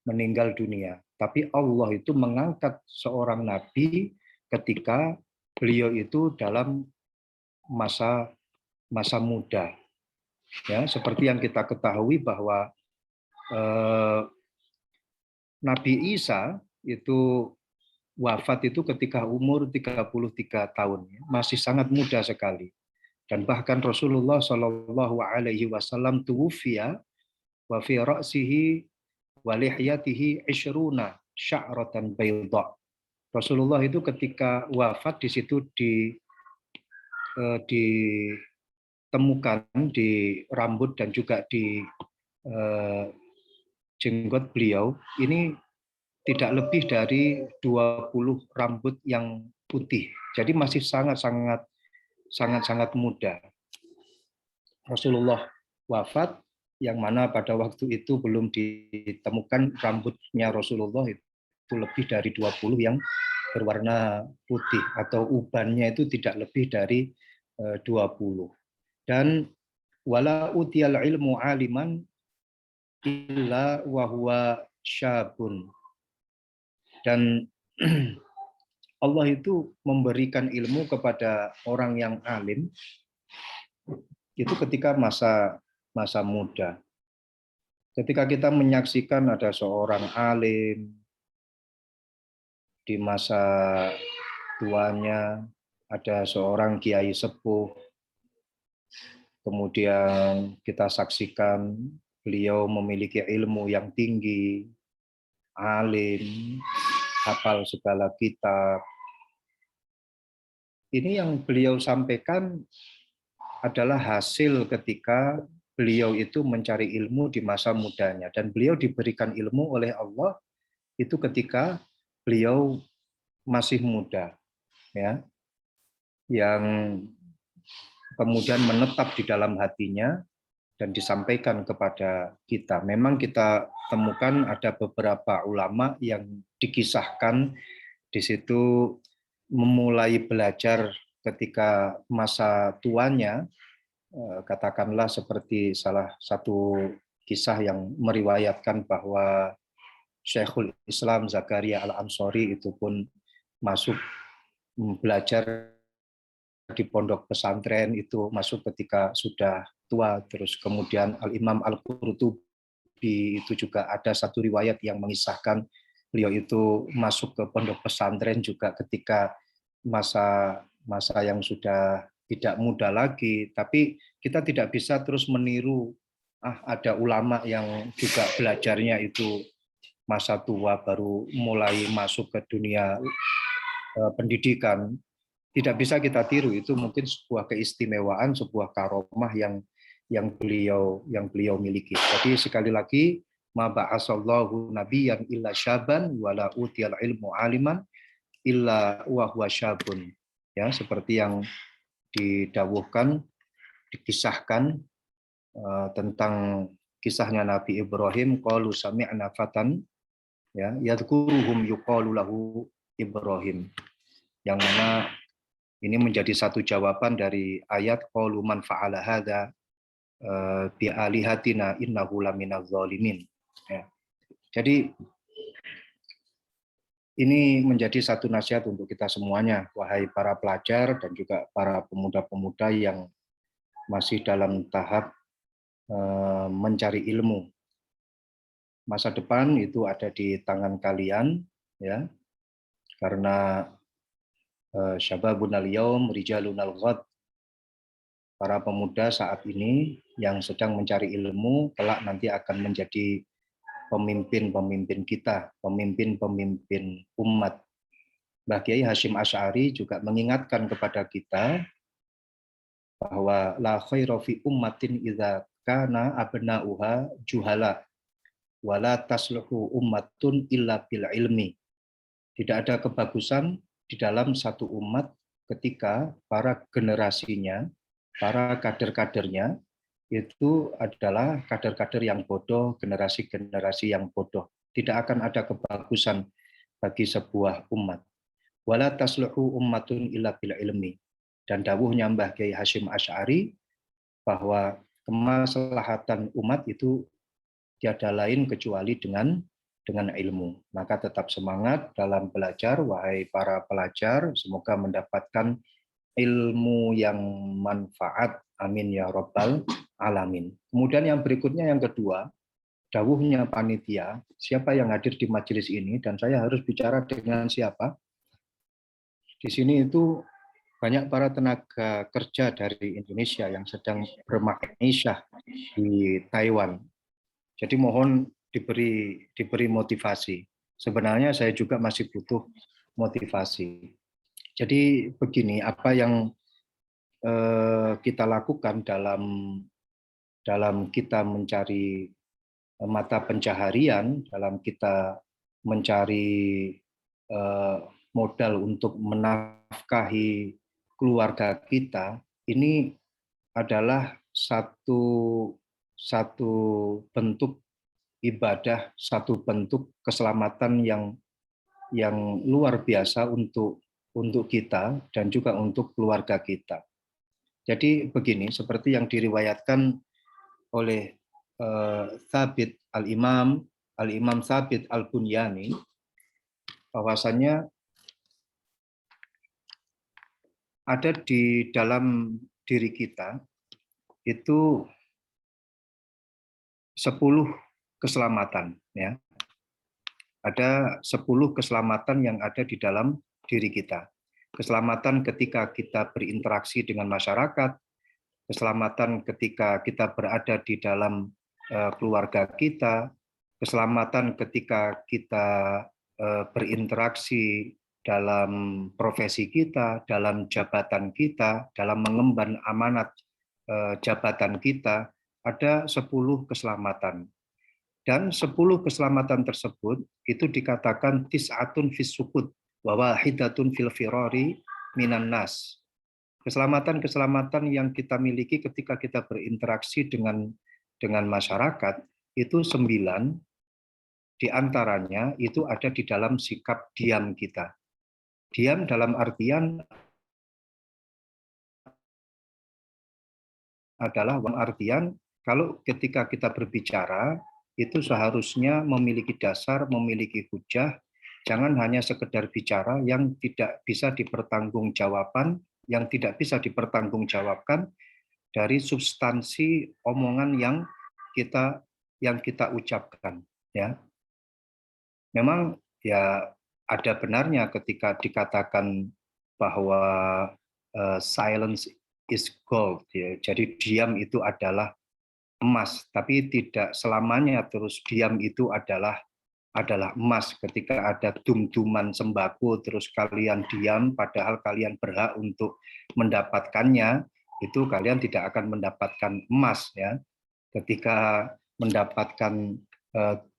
meninggal dunia. Tapi Allah itu mengangkat seorang nabi ketika beliau itu dalam masa muda. Ya, seperti yang kita ketahui bahwa Nabi Isa itu wafat itu ketika umur 33 tahun, masih sangat muda sekali. Dan bahkan Rasulullah Shallallahu Alaihi Wasallam tuwfiya wa fi ra'sihi wa lihyatihi 20 sya'ratan bayda. Rasulullah itu ketika wafat di situ ditemukan di rambut dan juga di jenggot beliau ini tidak lebih dari 20 rambut yang putih. Jadi masih sangat muda. Rasulullah wafat, yang mana pada waktu itu belum ditemukan rambutnya Rasulullah itu lebih dari 20 berwarna putih atau ubannya itu tidak lebih dari 20. Dan wala utiyal ilmu aliman illa wa huwa syabun. Dan Allah itu memberikan ilmu kepada orang yang alim itu ketika masa muda. Ketika kita menyaksikan ada seorang alim di masa tuanya, ada seorang kiai sepuh, kemudian kita saksikan beliau memiliki ilmu yang tinggi, alim, hafal segala kitab. Ini yang beliau sampaikan adalah hasil ketika beliau itu mencari ilmu di masa mudanya, dan beliau diberikan ilmu oleh Allah itu ketika beliau masih muda, ya, yang kemudian menetap di dalam hatinya dan disampaikan kepada kita. Memang kita temukan ada beberapa ulama yang dikisahkan di situ memulai belajar ketika masa tuanya, katakanlah seperti salah satu kisah yang meriwayatkan bahwa Syekhul Islam Zakaria Al-Ansori itu pun masuk belajar di pondok pesantren itu masuk ketika sudah tua. Terus kemudian Al-Imam Al-Qurtubi itu juga ada satu riwayat yang mengisahkan beliau itu masuk ke pondok pesantren juga ketika masa yang sudah tidak muda lagi. Tapi kita tidak bisa terus meniru ada ulama yang juga belajarnya itu masa tua baru mulai masuk ke dunia pendidikan. Tidak bisa kita tiru, itu mungkin sebuah keistimewaan, sebuah karomah yang beliau miliki. Jadi sekali lagi, ma ba'asallahu nabiyyan illa syaban wala utiyal ilmu aliman illa wa huwa syabun. Ya, seperti yang didawuhkan, dikisahkan tentang kisahnya Nabi Ibrahim, qalu sami'na fatan ya yadhkuruhum yuqalu lahu Ibrahim. Yang mana ini menjadi satu jawaban dari ayat qalu man fa'ala hadza bi alihatina innahu laminaz zalimin. Ya. Jadi ini menjadi satu nasihat untuk kita semuanya, wahai para pelajar dan juga para pemuda-pemuda yang masih dalam tahap mencari ilmu. Masa depan itu ada di tangan kalian, ya, karena syababun al-yaum rijalun al-ghad. Para pemuda saat ini yang sedang mencari ilmu kelak nanti akan menjadi pemimpin-pemimpin kita, pemimpin-pemimpin umat. Mbah Kiai Hasyim Asy'ari juga mengingatkan kepada kita bahwa la khaira fi ummatin idza kana abna'uha juhala wala tasluhu ummatun illa bil ilmi. Tidak ada kebagusan di dalam satu umat ketika para generasinya, para kader-kadernya itu adalah kader-kader yang bodoh, generasi-generasi yang bodoh. Tidak akan ada kebagusan bagi sebuah umat. Wala tasluhu ummatun illa bil ilmi. Dan dawuhnya Mbah Kiai Hasyim Asy'ari bahwa kemaslahatan umat itu tiada lain kecuali dengan ilmu. Maka tetap semangat dalam belajar, wahai para pelajar, semoga mendapatkan ilmu yang manfaat. Amin ya rabbal alamin. Kemudian yang berikutnya, yang kedua, dawuhnya panitia, siapa yang hadir di majelis ini dan saya harus bicara dengan siapa? Di sini itu banyak para tenaga kerja dari Indonesia yang sedang berma'isyah di Taiwan. Jadi mohon diberi motivasi. Sebenarnya saya juga masih butuh motivasi. Jadi begini, apa yang kita lakukan dalam kita mencari mata pencaharian, dalam kita mencari modal untuk menafkahi keluarga kita, ini adalah satu bentuk ibadah, satu bentuk keselamatan yang luar biasa untuk kita dan juga untuk keluarga kita. Jadi begini, seperti yang diriwayatkan oleh Thabit Al-Imam Thabit Al-Bunyani, bahwasannya ada di dalam diri kita itu 10 keselamatan, ya. Ada 10 keselamatan yang ada di dalam diri kita. Keselamatan ketika kita berinteraksi dengan masyarakat, keselamatan ketika kita berada di dalam keluarga kita, keselamatan ketika kita berinteraksi dalam profesi kita, dalam jabatan kita, dalam mengemban amanat jabatan kita, ada 10 keselamatan. Dan 10 keselamatan tersebut itu dikatakan tis'atun fis sukut wa wahidatun fil firari minan nas. Keselamatan-keselamatan yang kita miliki ketika kita berinteraksi dengan masyarakat itu 9 di antaranya itu ada di dalam sikap diam kita. Diam dalam artian adalah kalau ketika kita berbicara itu seharusnya memiliki dasar, memiliki hujah, jangan hanya sekedar bicara yang tidak bisa dipertanggungjawabkan, dari substansi omongan yang kita ucapkan, ya. Memang ya ada benarnya ketika dikatakan bahwa silence is gold, ya. Jadi diam itu adalah emas, tapi tidak selamanya terus diam itu adalah emas. Ketika ada dum-duman sembako terus kalian diam padahal kalian berhak untuk mendapatkannya, itu kalian tidak akan mendapatkan emas, ya. Ketika mendapatkan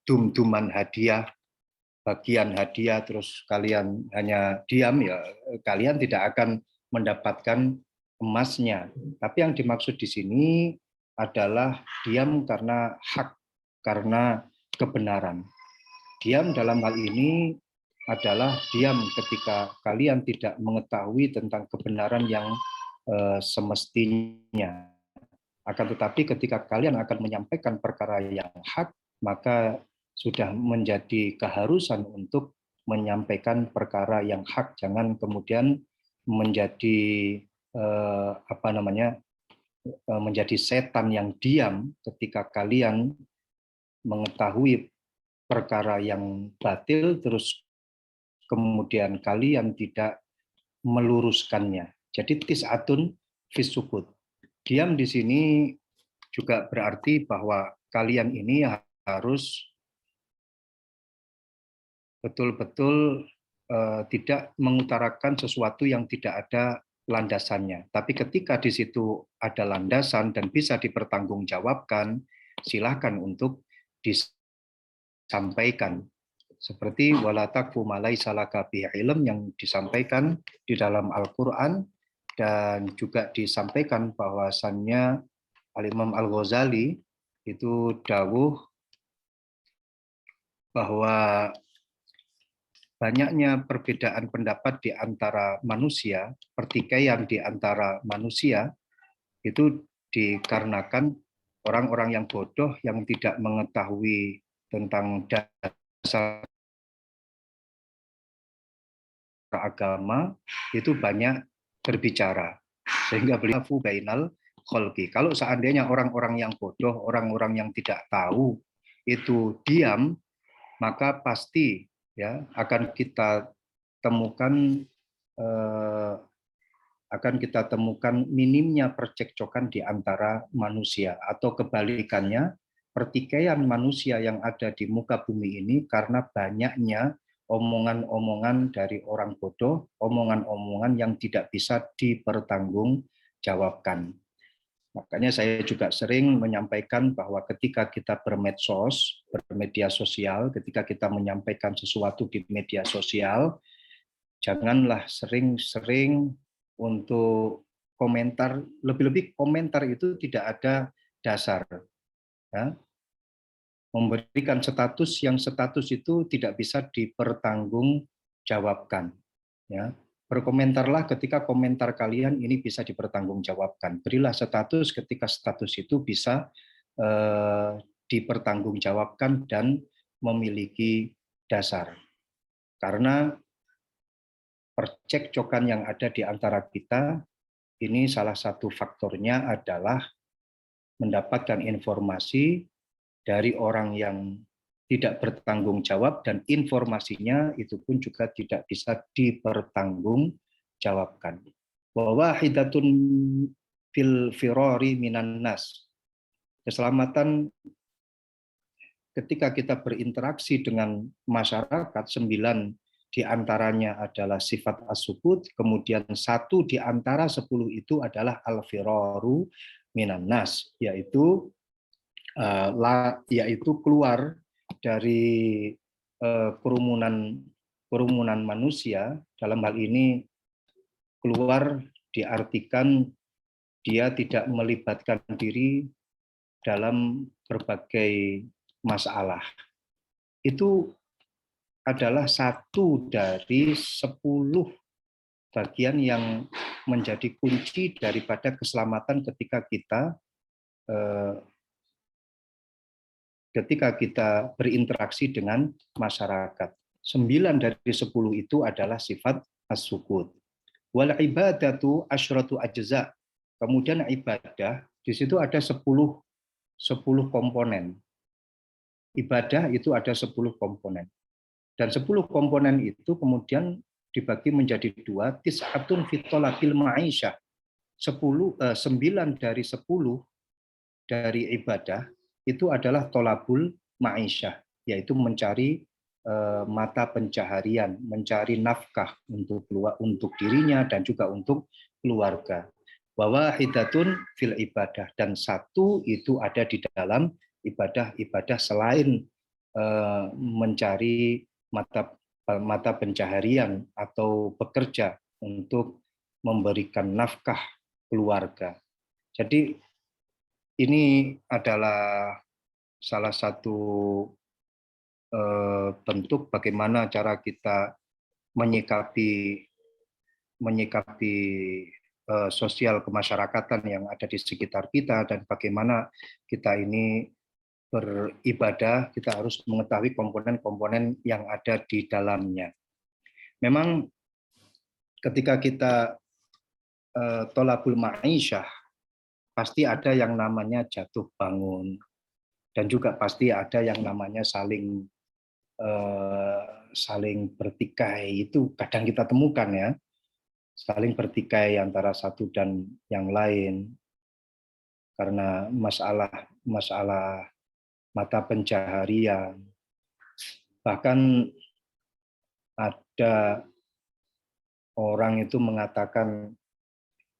dum-duman hadiah, bagian hadiah terus kalian hanya diam, ya kalian tidak akan mendapatkan emasnya. Tapi yang dimaksud di sini adalah diam karena hak, karena kebenaran. Diam dalam hal ini adalah diam ketika kalian tidak mengetahui tentang kebenaran yang semestinya. Akan tetapi ketika kalian akan menyampaikan perkara yang hak, maka sudah menjadi keharusan untuk menyampaikan perkara yang hak. Jangan kemudian menjadi menjadi setan yang diam ketika kalian mengetahui perkara yang batil terus kemudian kalian tidak meluruskannya. Jadi tis'atun fis sukut. Diam di sini juga berarti bahwa kalian ini harus betul-betul tidak mengutarakan sesuatu yang tidak ada landasannya. Tapi ketika di situ ada landasan dan bisa dipertanggungjawabkan, silakan untuk disampaikan. Seperti wala taqfu ma laisa laka bihi ilm yang disampaikan di dalam Al-Qur'an, dan juga disampaikan bahwasannya Al-Imam Al-Ghazali itu dawuh bahwa banyaknya perbedaan pendapat di antara manusia, pertikaian di antara manusia, itu dikarenakan orang-orang yang bodoh yang tidak mengetahui tentang dasar agama, itu banyak berbicara. Sehingga beliau bainal kholqi. Kalau seandainya orang-orang yang bodoh, orang-orang yang tidak tahu itu diam, maka pasti ya akan kita temukan minimnya percekcokan di antara manusia, atau kebalikannya pertikaian manusia yang ada di muka bumi ini karena banyaknya omongan-omongan dari orang bodoh, omongan-omongan yang tidak bisa dipertanggungjawabkan. Makanya saya juga sering menyampaikan bahwa ketika kita bermedsos, bermedia sosial, ketika kita menyampaikan sesuatu di media sosial, janganlah sering-sering untuk komentar, lebih-lebih komentar itu tidak ada dasar. Ya. Memberikan status yang status itu tidak bisa dipertanggungjawabkan. jawabkan. Ya, berkomentarlah ketika komentar kalian ini bisa dipertanggungjawabkan. Berilah status ketika status itu bisa dipertanggungjawabkan dan memiliki dasar. Karena percekcokan yang ada di antara kita ini salah satu faktornya adalah mendapatkan informasi dari orang yang tidak bertanggung jawab dan informasinya itu pun juga tidak bisa dipertanggungjawabkan. Wa wahidatun fil firari minan nas. Keselamatan ketika kita berinteraksi dengan masyarakat, 9 diantaranya adalah sifat as-sukut, kemudian 1 di antara 10 itu adalah al-firaru minan nas, yaitu keluar dari kerumunan manusia. Dalam hal ini keluar diartikan dia tidak melibatkan diri dalam berbagai masalah. Itu adalah 1 dari 10 bagian yang menjadi kunci daripada keselamatan ketika kita berinteraksi dengan masyarakat. 9 dari 10 itu adalah sifat as-sukut. Wal ibadatu asyratu ajza. Kemudian ibadah, di situ ada 10 komponen. Ibadah itu ada 10 komponen. Dan 10 komponen itu kemudian dibagi menjadi 2, tis'atun fi talabil ma'isyah. 9 dari 10 dari ibadah itu adalah tolabul ma'isyah, yaitu mencari mata pencaharian, mencari nafkah untuk dirinya dan juga untuk keluarga. Wa wahidatun fil ibadah, dan 1 itu ada di dalam ibadah selain mencari mata pencaharian atau bekerja untuk memberikan nafkah keluarga. Jadi ini adalah salah satu bentuk bagaimana cara kita menyikapi sosial kemasyarakatan yang ada di sekitar kita, dan bagaimana kita ini beribadah, kita harus mengetahui komponen-komponen yang ada di dalamnya. Memang ketika kita tolabul ma'isyah, pasti ada yang namanya jatuh bangun, dan juga pasti ada yang namanya saling bertikai. Itu kadang kita temukan ya, saling bertikai antara satu dan yang lain karena masalah mata pencaharian. Bahkan ada orang itu mengatakan,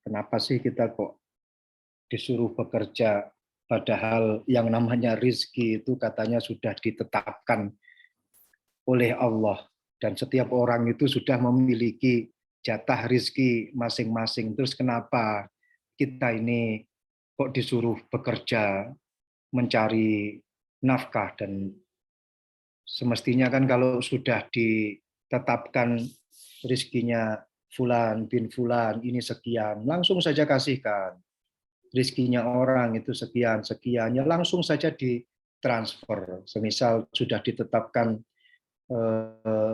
kenapa sih kita kok disuruh bekerja, padahal yang namanya rizki itu katanya sudah ditetapkan oleh Allah, dan setiap orang itu sudah memiliki jatah rizki masing-masing. Terus kenapa kita ini kok disuruh bekerja mencari nafkah? Dan semestinya kan kalau sudah ditetapkan rizkinya fulan bin fulan ini sekian, langsung saja kasihkan. Rizkinya orang itu sekian, ya langsung saja ditransfer. Semisal sudah ditetapkan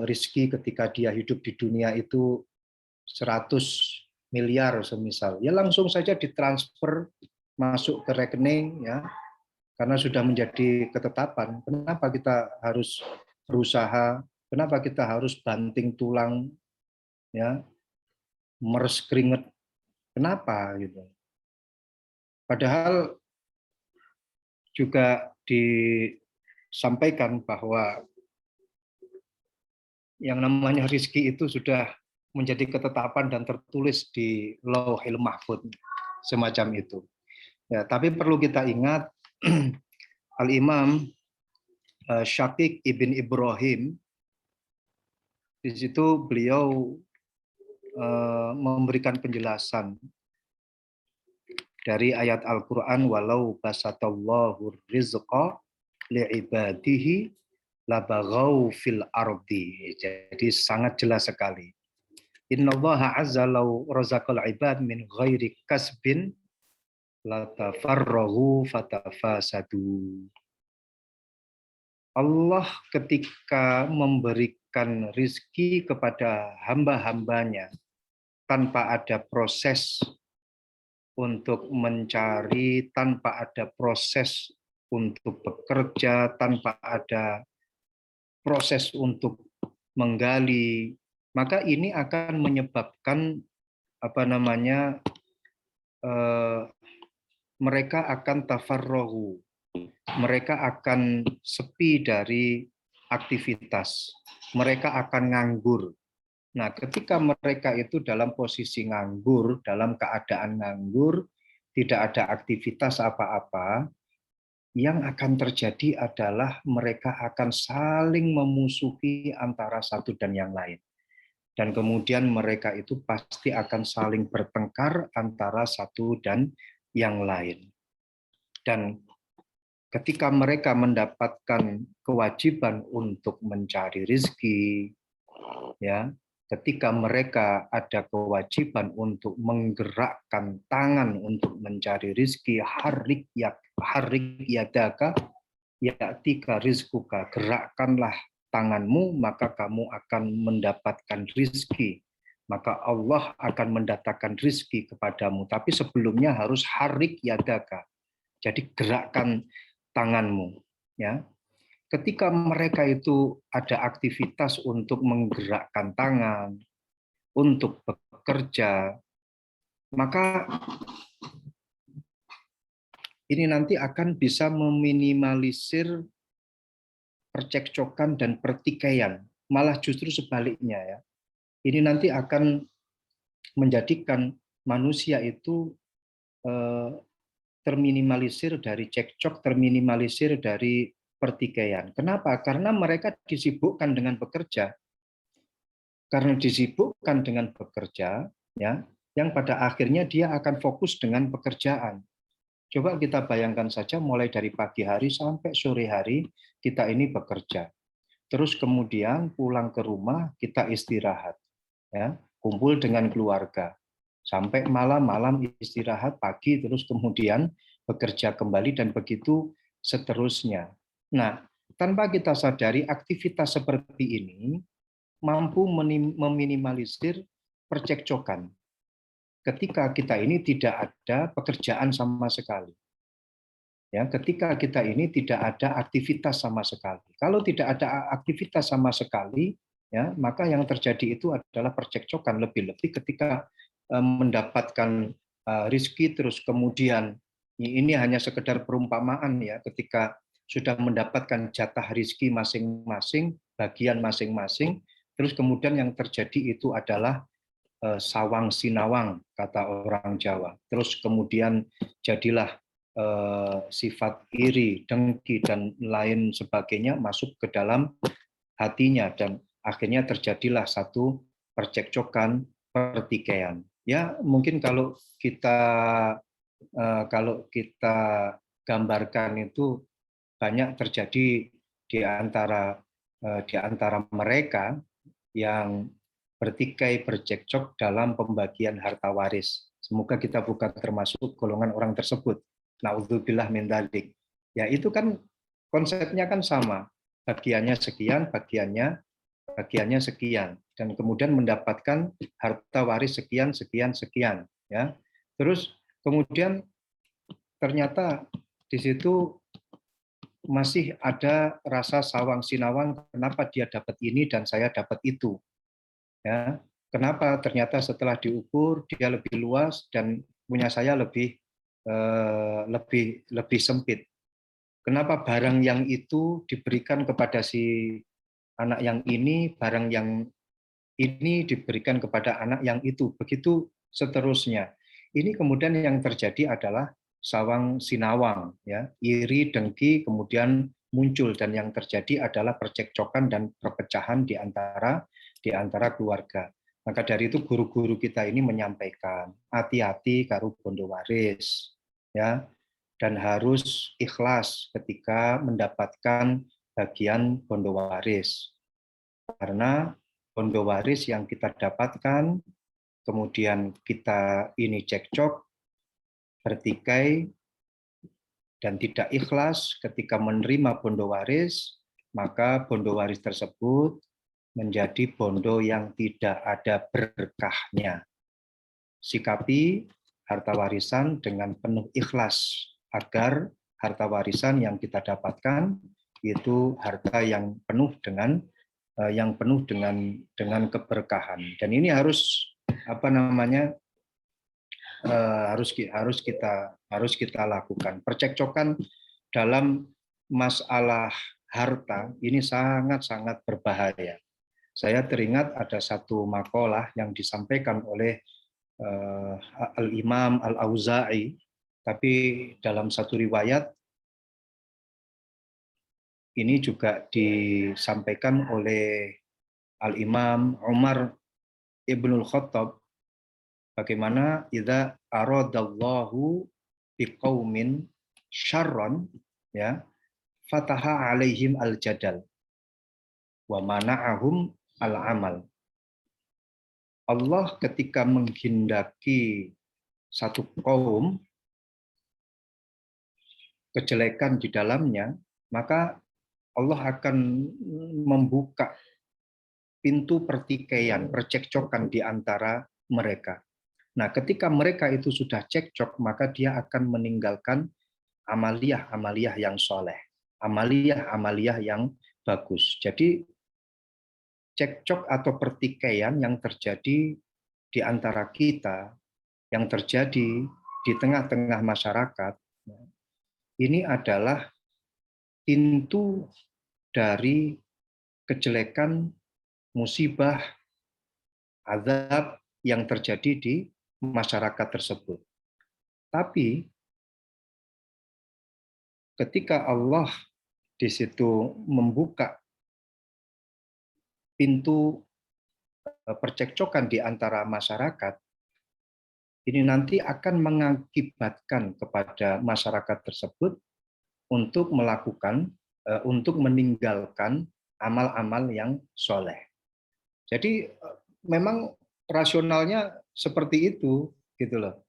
rizki ketika dia hidup di dunia itu 100 miliar semisal, ya langsung saja ditransfer masuk ke rekening ya, karena sudah menjadi ketetapan. Kenapa kita harus berusaha? Kenapa kita harus banting tulang ya, meres keringat? Kenapa gitu? Padahal juga disampaikan bahwa yang namanya rizki itu sudah menjadi ketetapan dan tertulis di Lauhil Mahfuz semacam itu. Ya, tapi perlu kita ingat Al-Imam Syaqiq ibn Ibrahim, di situ beliau memberikan penjelasan dari ayat Al-Quran, walau basatallahu rizqa li'ibadihi labaghaw fil ardi. Jadi sangat jelas sekali. Innallaha azza law razaqal ibad min ghairi kasbin latafarrahu fatafasadu. Allah ketika memberikan rizki kepada hamba-hambanya tanpa ada proses untuk mencari, tanpa ada proses untuk bekerja, tanpa ada proses untuk menggali, maka ini akan menyebabkan mereka akan tafarrohu, mereka akan sepi dari aktivitas, mereka akan nganggur. Nah, ketika mereka itu dalam posisi nganggur, dalam keadaan nganggur, tidak ada aktivitas apa-apa, yang akan terjadi adalah mereka akan saling memusuhi antara satu dan yang lain. Dan kemudian mereka itu pasti akan saling bertengkar antara satu dan yang lain. Dan ketika mereka mendapatkan kewajiban untuk mencari rezeki, ya, ketika mereka ada kewajiban untuk menggerakkan tangan untuk mencari rezeki, harik yadaka yatika rizquka, gerakkanlah tanganmu maka kamu akan mendapatkan rezeki, maka Allah akan mendatangkan rezeki kepadamu. Tapi sebelumnya harus harik yadaka, jadi gerakkan tanganmu, ya. Ketika mereka itu ada aktivitas untuk menggerakkan tangan, untuk bekerja, maka ini nanti akan bisa meminimalisir percekcokan dan pertikaian. Malah justru sebaliknya, ya. Ini nanti akan menjadikan manusia itu terminimalisir dari cekcok, terminimalisir dari pertikaian. Kenapa? Karena mereka disibukkan dengan bekerja. Karena disibukkan dengan bekerja, ya, yang pada akhirnya dia akan fokus dengan pekerjaan. Coba kita bayangkan saja, mulai dari pagi hari sampai sore hari kita ini bekerja. Terus kemudian pulang ke rumah kita istirahat, ya, kumpul dengan keluarga. Sampai malam istirahat, pagi terus kemudian bekerja kembali dan begitu seterusnya. Nah, tanpa kita sadari aktivitas seperti ini mampu meminimalisir percekcokan. Ketika kita ini tidak ada pekerjaan sama sekali. Ya, ketika kita ini tidak ada aktivitas sama sekali. Kalau tidak ada aktivitas sama sekali, ya, maka yang terjadi itu adalah percekcokan, lebih-lebih ketika mendapatkan rezeki terus kemudian ini hanya sekedar perumpamaan, ya, ketika sudah mendapatkan jatah rezeki masing-masing, bagian masing-masing, terus kemudian yang terjadi itu adalah sawang sinawang, kata orang Jawa. Terus kemudian jadilah sifat iri, dengki, dan lain sebagainya masuk ke dalam hatinya, dan akhirnya terjadilah satu percekcokan, pertikaian. Ya, mungkin kalau kita gambarkan itu banyak terjadi di antara mereka yang bertikai, bercekcok dalam pembagian harta waris. Semoga kita bukan termasuk golongan orang tersebut. Naudzubillah min dzalik. Ya, itu kan konsepnya kan sama. Bagiannya sekian, bagiannya sekian, dan kemudian mendapatkan harta waris sekian, ya. Terus kemudian ternyata di situ masih ada rasa sawang sinawang, kenapa dia dapat ini dan saya dapat itu, ya. Kenapa ternyata setelah diukur dia lebih luas dan punya saya lebih sempit. Kenapa barang yang itu diberikan kepada si anak yang ini, barang yang ini diberikan kepada anak yang itu, begitu seterusnya. Ini kemudian yang terjadi adalah sawang sinawang, ya, iri, dengki, kemudian muncul, dan yang terjadi adalah percekcokan dan perpecahan di antara keluarga. Maka dari itu guru-guru kita ini menyampaikan hati-hati karo bondo waris, ya, dan harus ikhlas ketika mendapatkan bagian bondo waris. Karena bondo waris yang kita dapatkan, kemudian kita ini cekcok, bertikai, dan tidak ikhlas ketika menerima bondo waris, maka bondo waris tersebut menjadi bondo yang tidak ada berkahnya. Sikapi harta warisan dengan penuh ikhlas agar harta warisan yang kita dapatkan itu harta yang penuh dengan keberkahan. Dan ini harus harus kita lakukan. Percekcokan dalam masalah harta ini sangat-sangat berbahaya. Saya teringat ada satu makalah yang disampaikan oleh Al-Imam Al-Auza'i, tapi dalam satu riwayat ini juga disampaikan oleh Al-Imam Umar Ibnul Khattab, bagaimana idza aradallahu biqaumin syarran, ya, fataha alaihim al-jadal wa mana'ahum al-amal. Allah ketika menghendaki satu kaum kejelekan di dalamnya, maka Allah akan membuka pintu pertikaian, percekcokan di antara mereka. Nah, ketika mereka itu sudah cekcok, maka dia akan meninggalkan amaliyah-amaliyah yang soleh, amaliyah-amaliyah yang bagus. Jadi cekcok atau pertikaian yang terjadi di antara kita, yang terjadi di tengah-tengah masyarakat, ini adalah pintu dari kejelekan, musibah, azab yang terjadi di masyarakat tersebut. Tapi ketika Allah di situ membuka pintu percekcokan di antara masyarakat, ini nanti akan mengakibatkan kepada masyarakat tersebut untuk meninggalkan amal-amal yang soleh. Jadi memang rasionalnya seperti itu, gitu loh.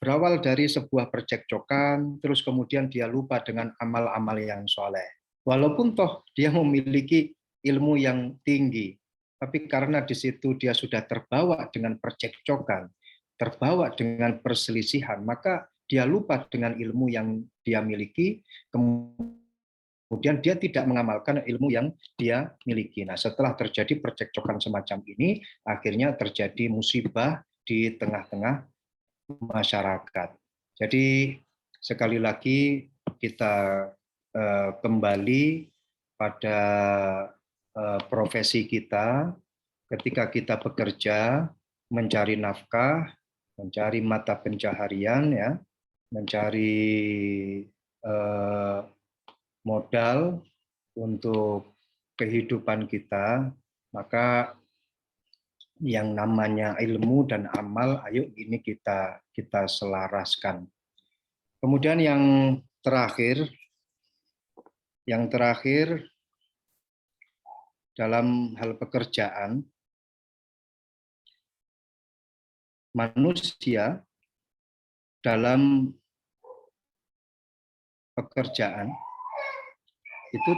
Berawal dari sebuah percekcokan, terus kemudian dia lupa dengan amal-amal yang soleh. Walaupun toh dia memiliki ilmu yang tinggi, tapi karena di situ dia sudah terbawa dengan percekcokan, terbawa dengan perselisihan, maka dia lupa dengan ilmu yang dia miliki, kemudian dia tidak mengamalkan ilmu yang dia miliki. Nah, setelah terjadi percekcokan semacam ini, akhirnya terjadi musibah di tengah-tengah masyarakat. Jadi sekali lagi kita kembali pada profesi kita, ketika kita bekerja, mencari nafkah, mencari mata pencaharian, ya, mencari modal untuk kehidupan kita, maka yang namanya ilmu dan amal, ayo ini kita selaraskan. Kemudian yang terakhir dalam hal pekerjaan, manusia dalam pekerjaan itu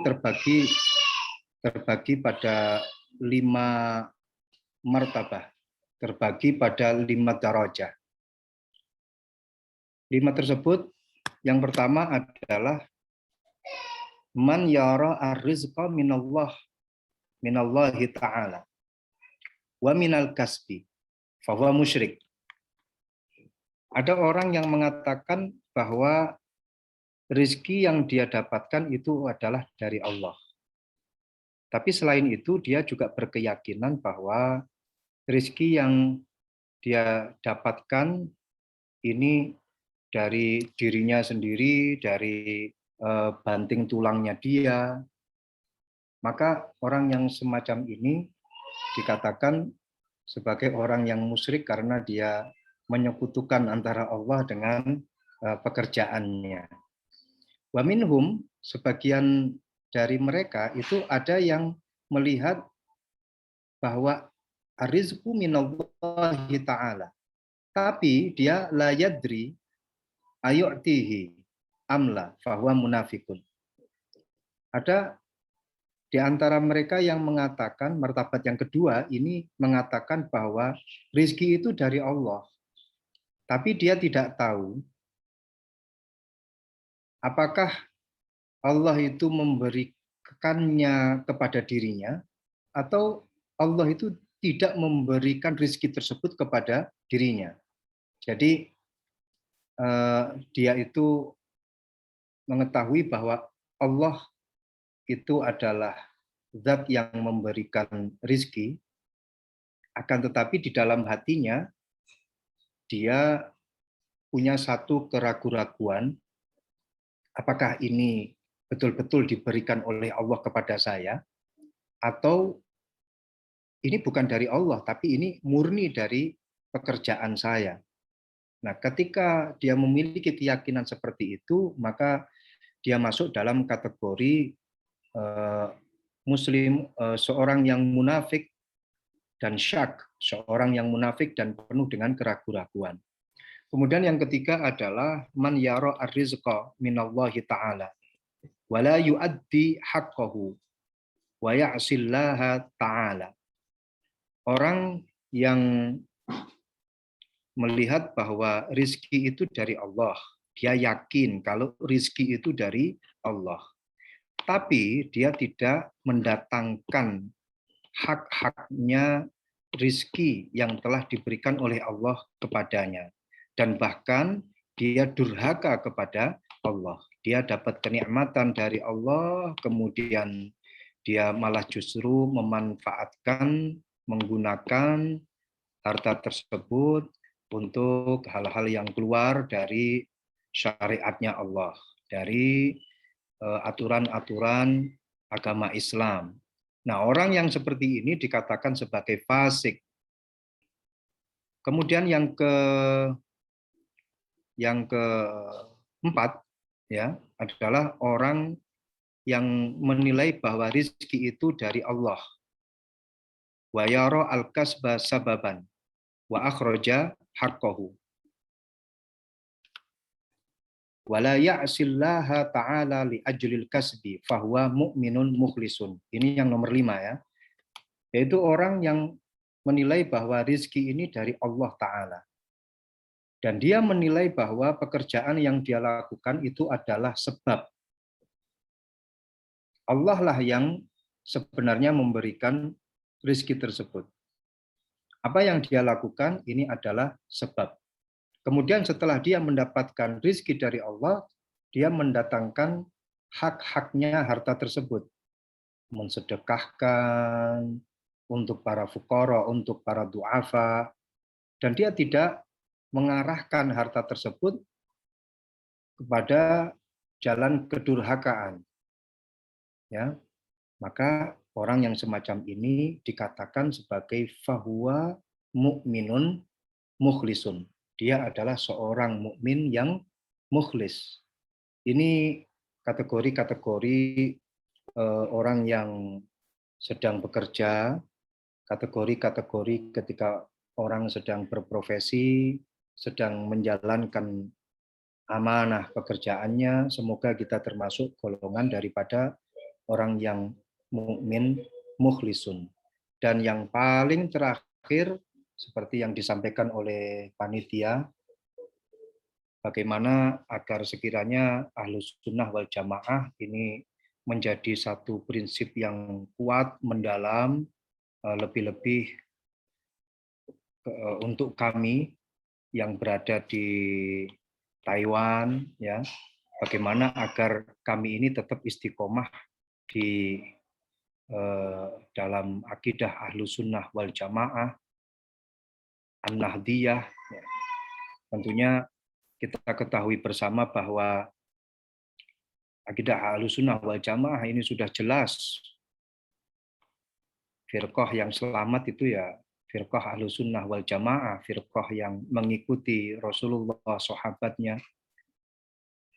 terbagi pada 5 martabah, terbagi pada 5 darajah. 5 tersebut, yang pertama adalah man yara ar-rizqa minallahi ta'ala wa minal kasbi fahuwa musyrik. Ada orang yang mengatakan bahwa rezeki yang dia dapatkan itu adalah dari Allah. Tapi selain itu dia juga berkeyakinan bahwa rezeki yang dia dapatkan ini dari dirinya sendiri, dari banting tulangnya dia. Maka orang yang semacam ini dikatakan sebagai orang yang musyrik karena dia menyekutukan antara Allah dengan pekerjaannya. Wa minhum, sebagian dari mereka itu ada yang melihat bahwa ar-rizqu minallahi ta'ala. Tapi dia la yadri ayu'tihi amla fahuwa munafikun. Ada di antara mereka yang mengatakan, martabat yang kedua ini mengatakan bahwa rizki itu dari Allah. Tapi dia tidak tahu apakah Allah itu memberikannya kepada dirinya atau Allah itu tidak memberikan rizki tersebut kepada dirinya. Jadi dia itu mengetahui bahwa Allah itu adalah zat yang memberikan rizki, akan tetapi di dalam hatinya dia punya satu keraguan-raguan, apakah ini betul-betul diberikan oleh Allah kepada saya, atau ini bukan dari Allah, tapi ini murni dari pekerjaan saya. Nah, ketika dia memiliki keyakinan seperti itu, maka dia masuk dalam kategori Muslim, seorang yang munafik dan syak, seorang yang munafik dan penuh dengan keraguan-raguan. Kemudian yang ketiga adalah man yara ar-rizqa minallahi ta'ala wa la yuaddi haqqahu wa ya'sillaha ta'ala. Orang yang melihat bahwa rizki itu dari Allah, dia yakin kalau rizki itu dari Allah. Tapi dia tidak mendatangkan hak-haknya rizki yang telah diberikan oleh Allah kepadanya. Dan bahkan dia durhaka kepada Allah. Dia dapat kenikmatan dari Allah, kemudian dia malah justru memanfaatkan, menggunakan harta tersebut untuk hal-hal yang keluar dari syariatnya Allah, dari aturan-aturan agama Islam. Nah, orang yang seperti ini dikatakan sebagai fasik. Kemudian yang keempat ya adalah orang yang menilai bahwa rizki itu dari Allah. Wa yara al-kasba sababan wa akhraja haqqahu. Wala ya'sillaha ta'ala li ajlil kasbi fahuwa mu'minun mukhlisun. Ini yang nomor 5 ya. Yaitu orang yang menilai bahwa rizki ini dari Allah Ta'ala. Dan dia menilai bahwa pekerjaan yang dia lakukan itu adalah sebab. Allah lah yang sebenarnya memberikan rizki tersebut. Apa yang dia lakukan ini adalah sebab. Kemudian setelah dia mendapatkan rizki dari Allah, dia mendatangkan hak-haknya harta tersebut. Mensedekahkan untuk para fuqara, untuk para du'afa. Dan dia tidak mengarahkan harta tersebut kepada jalan kedurhakaan. Ya, maka orang yang semacam ini dikatakan sebagai fahuwa mu'minun mukhlisun. Dia adalah seorang mukmin yang mukhlis. Ini kategori-kategori orang yang sedang bekerja, kategori-kategori ketika orang sedang berprofesi, sedang menjalankan amanah pekerjaannya. Semoga kita termasuk golongan daripada orang yang mukmin mukhlisun. Dan yang paling terakhir, seperti yang disampaikan oleh panitia, bagaimana agar sekiranya Ahlus Sunnah wal Jamaah ini menjadi satu prinsip yang kuat, mendalam, lebih-lebih untuk kami yang berada di Taiwan, ya, bagaimana agar kami ini tetap istiqomah di dalam akidah Ahlus Sunnah wal Jamaah, An-Nahdiyah. Tentunya kita ketahui bersama bahwa akidah Ahlussunnah wal Jamaah ini sudah jelas. Firqah yang selamat itu ya firqah Ahlussunnah wal Jamaah, firqah yang mengikuti Rasulullah, sahabatnya.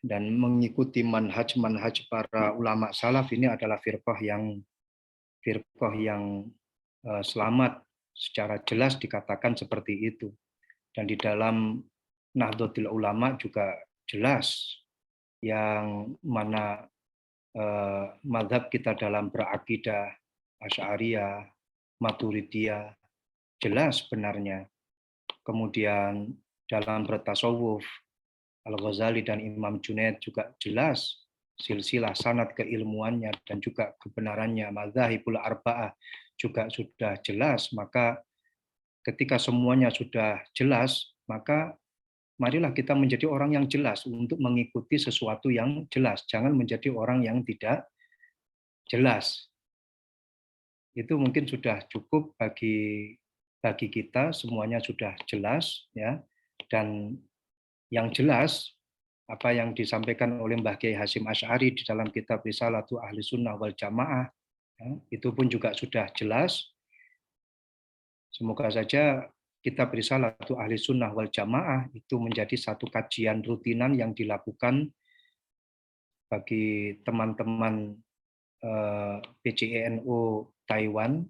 dan mengikuti manhaj para ulama salaf ini adalah firqah yang selamat, secara jelas dikatakan seperti itu. Dan di dalam Nahdlatul Ulama juga jelas yang mana mazhab kita dalam berakidah Asy'ariyah, Maturidiyah jelas benarnya. Kemudian dalam bertasawuf Al-Ghazali dan Imam Junaid juga jelas silsilah sanad keilmuannya dan juga kebenarannya. Madzhabul arba'ah juga sudah jelas. Maka ketika semuanya sudah jelas, maka marilah kita menjadi orang yang jelas untuk mengikuti sesuatu yang jelas. Jangan menjadi orang yang tidak jelas. Itu mungkin sudah cukup bagi kita, semuanya sudah jelas, ya. Dan yang jelas apa yang disampaikan oleh Mbah Kiai Hasyim Asy'ari di dalam kitab Risalatu Ahli Sunnah wal Jamaah, ya, itu pun juga sudah jelas. Semoga saja kitab Risalatu Ahli Sunnah wal Jamaah itu menjadi satu kajian rutinan yang dilakukan bagi teman-teman PCNU Taiwan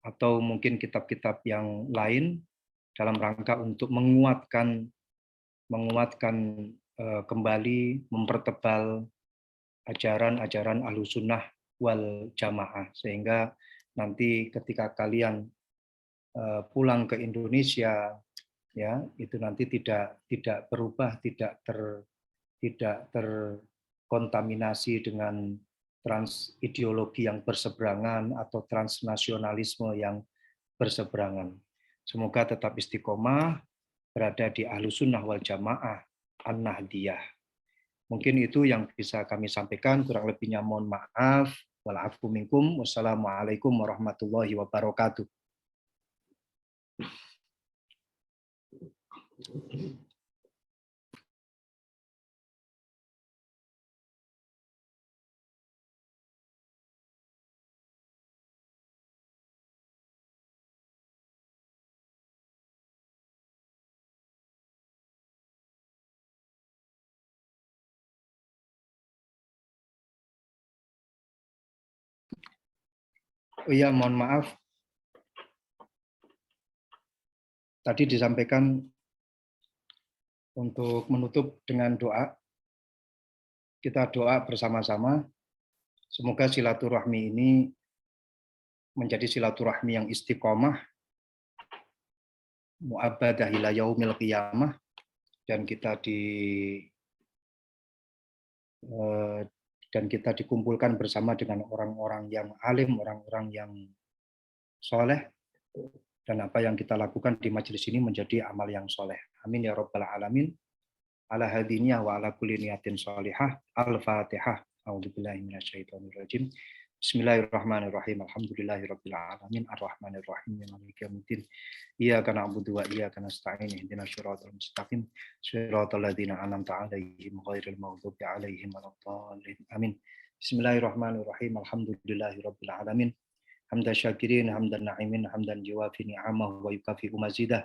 atau mungkin kitab-kitab yang lain dalam rangka untuk menguatkan kembali, mempertebal ajaran-ajaran Ahlussunnah wal Jamaah, sehingga nanti ketika kalian pulang ke Indonesia, ya, itu nanti tidak berubah, tidak terkontaminasi dengan transideologi yang berseberangan atau transnasionalisme yang berseberangan. Semoga tetap istiqomah berada di Ahlussunnah wal Jamaah An-Nahdiyah. Mungkin itu yang bisa kami sampaikan, kurang lebihnya mohon maaf. Wal-'afwu minkum. Wassalamualaikum warahmatullahi wabarakatuh. Oh iya, mohon maaf. Tadi disampaikan untuk menutup dengan doa. Kita doa bersama-sama. Semoga silaturahmi ini menjadi silaturahmi yang istiqomah, mu'abbadah ila yaumil qiyamah, dan kita dikumpulkan bersama dengan orang-orang yang alim, orang-orang yang soleh, dan apa yang kita lakukan di majelis ini menjadi amal yang soleh. Amin ya rabbal alamin. Ala hadiniyah wa ala kulli niyatin sholihah. Al-Fatihah. A'udzubillahi minasyaitonirrajim. Bismillahirrahmanirrahim. Alhamdulillahirabbil alamin. Arrahmanirrahim. Maliki yaumiddin. Iyyaka na'budu wa iyyaka nasta'in. Ihdinas shiratal mustaqim. Shiratal ladzina an'amta 'alaihim ghairil maghdubi 'alaihim waladdallin. Amin. Bismillahirrahmanirrahim. Alhamdulillahirabbil alamin. Hamdan syakirin, hamdan na'imin, hamdan jawafi ni'amah wa yukafi'u mazidah.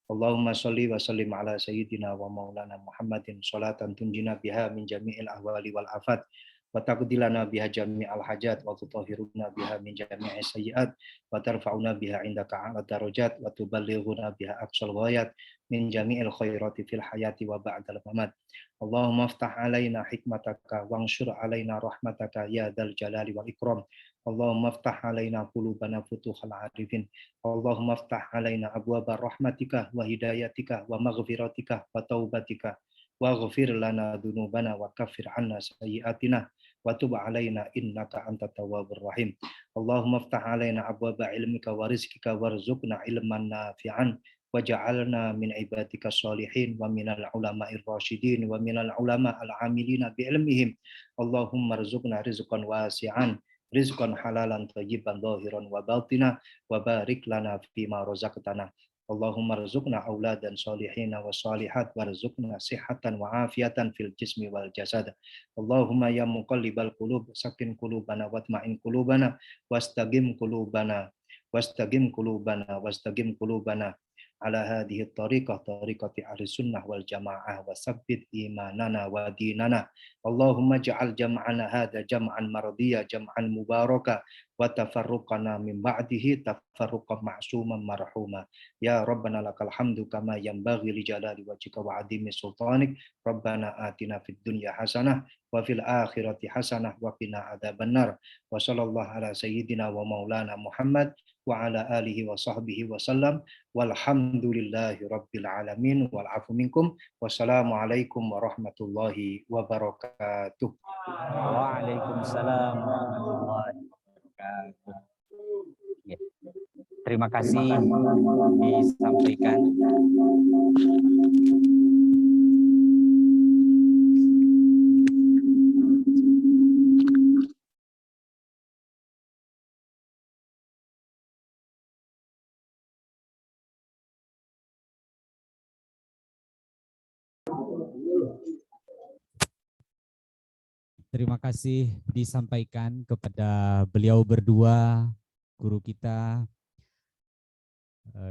Allahumma sholli wa sallim ala sayyidina wa maulana Muhammadin sholatan tunjina biha min jami'il ahwali wal afat wa taqdilana biha jami'al hajat wa tutahhiruna biha min jami'is sayyi'at wa tarfa'una biha indaka a'la darajat wa tuballighuna biha aqsal ghayat min jami'il khairati fil hayati wa ba'dal mamat. Allahumma aftah alaina hikmataka wanshur alaina rahmataka ya dzal jalali wal ikram. Allahumma aftah alaina qulubana futuhal arifin. Allahumma aftah alaina abwaba rahmatika wa hidayatika wa maghfiratika wa taubatika wa ghafir lana dzunubana wa kaffir 'anna sayyi'atina wa tub 'alaina innaka antat tawwabur rahim. Allahumma aftah alaina abwaba ilmika wa rizqika warzuqna ilman nafi'an waj'alna min ibadika sholihin wa minal ulama'ir rasyidin wa minal ulama al-'amilina bi ilmihim. Allahumma rzuqna rizqan wasi'an, rizqan halalan thayyiban zahiran wa batina wa barik lana fima razaqtana. Allahumma rzuqna auladan sholihin wa sholihat warzuqna sihhatan wa afiatan fil jismi wal jasad. Allahumma ya muqallibal qulub sakin qulubana watma'in qulubana wastaqim qulubana wastaqim qulubana wastaqim qulubana ala hadhihi tariqah tariqati ahli sunnah wal jamaah wa sabbit imanana wa dinana. Allahumma ja'al jam'ana hadha jam'an mardiya jam'an mubaraka wa tafarruqana min ba'dihi tafarruqan ma'suman marhuma. Ya Rabbana lakal hamdu kama yanbaghi li jalali wajhika wa 'azimi sultanik. Rabbana atina fid dunya hasanah wa fil akhirati hasanah wa qina adzabannar. Wa sallallahu ala sayyidina wa maulana Muhammad wa ala alihi wa sahbihi wa sallam. Walhamdulillahi rabbil alamin wal afu minkum. Wassalamualaikum warahmatullahi wabarakatuh. Waalaikumsalam warahmatullahi wabarakatuh. Ya. Terima kasih disampaikan. Terima kasih disampaikan kepada beliau berdua, guru kita,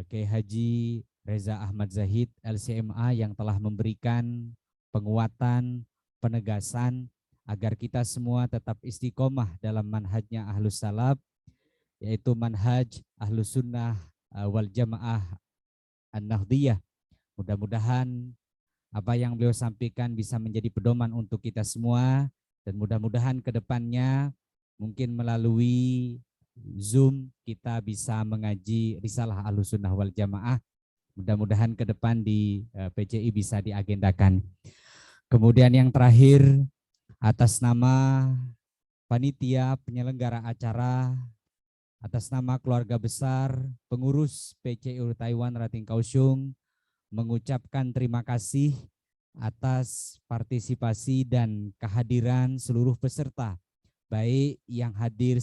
Kiai Haji Reza Ahmad Zahid, LCMA, yang telah memberikan penguatan, penegasan, agar kita semua tetap istiqomah dalam manhajnya Ahlus Salaf, yaitu manhaj Ahlus Sunnah wal Jamaah An-Nahdiyah. Mudah-mudahan apa yang beliau sampaikan bisa menjadi pedoman untuk kita semua. Dan mudah-mudahan ke depannya mungkin melalui Zoom kita bisa mengaji Risalah Ahlussunnah wal Jamaah. Mudah-mudahan ke depan di PCI bisa diagendakan. Kemudian yang terakhir, atas nama panitia penyelenggara acara, atas nama keluarga besar pengurus PCI Taiwan Rating Kaohsiung, mengucapkan terima kasih atas partisipasi dan kehadiran seluruh peserta, baik yang hadir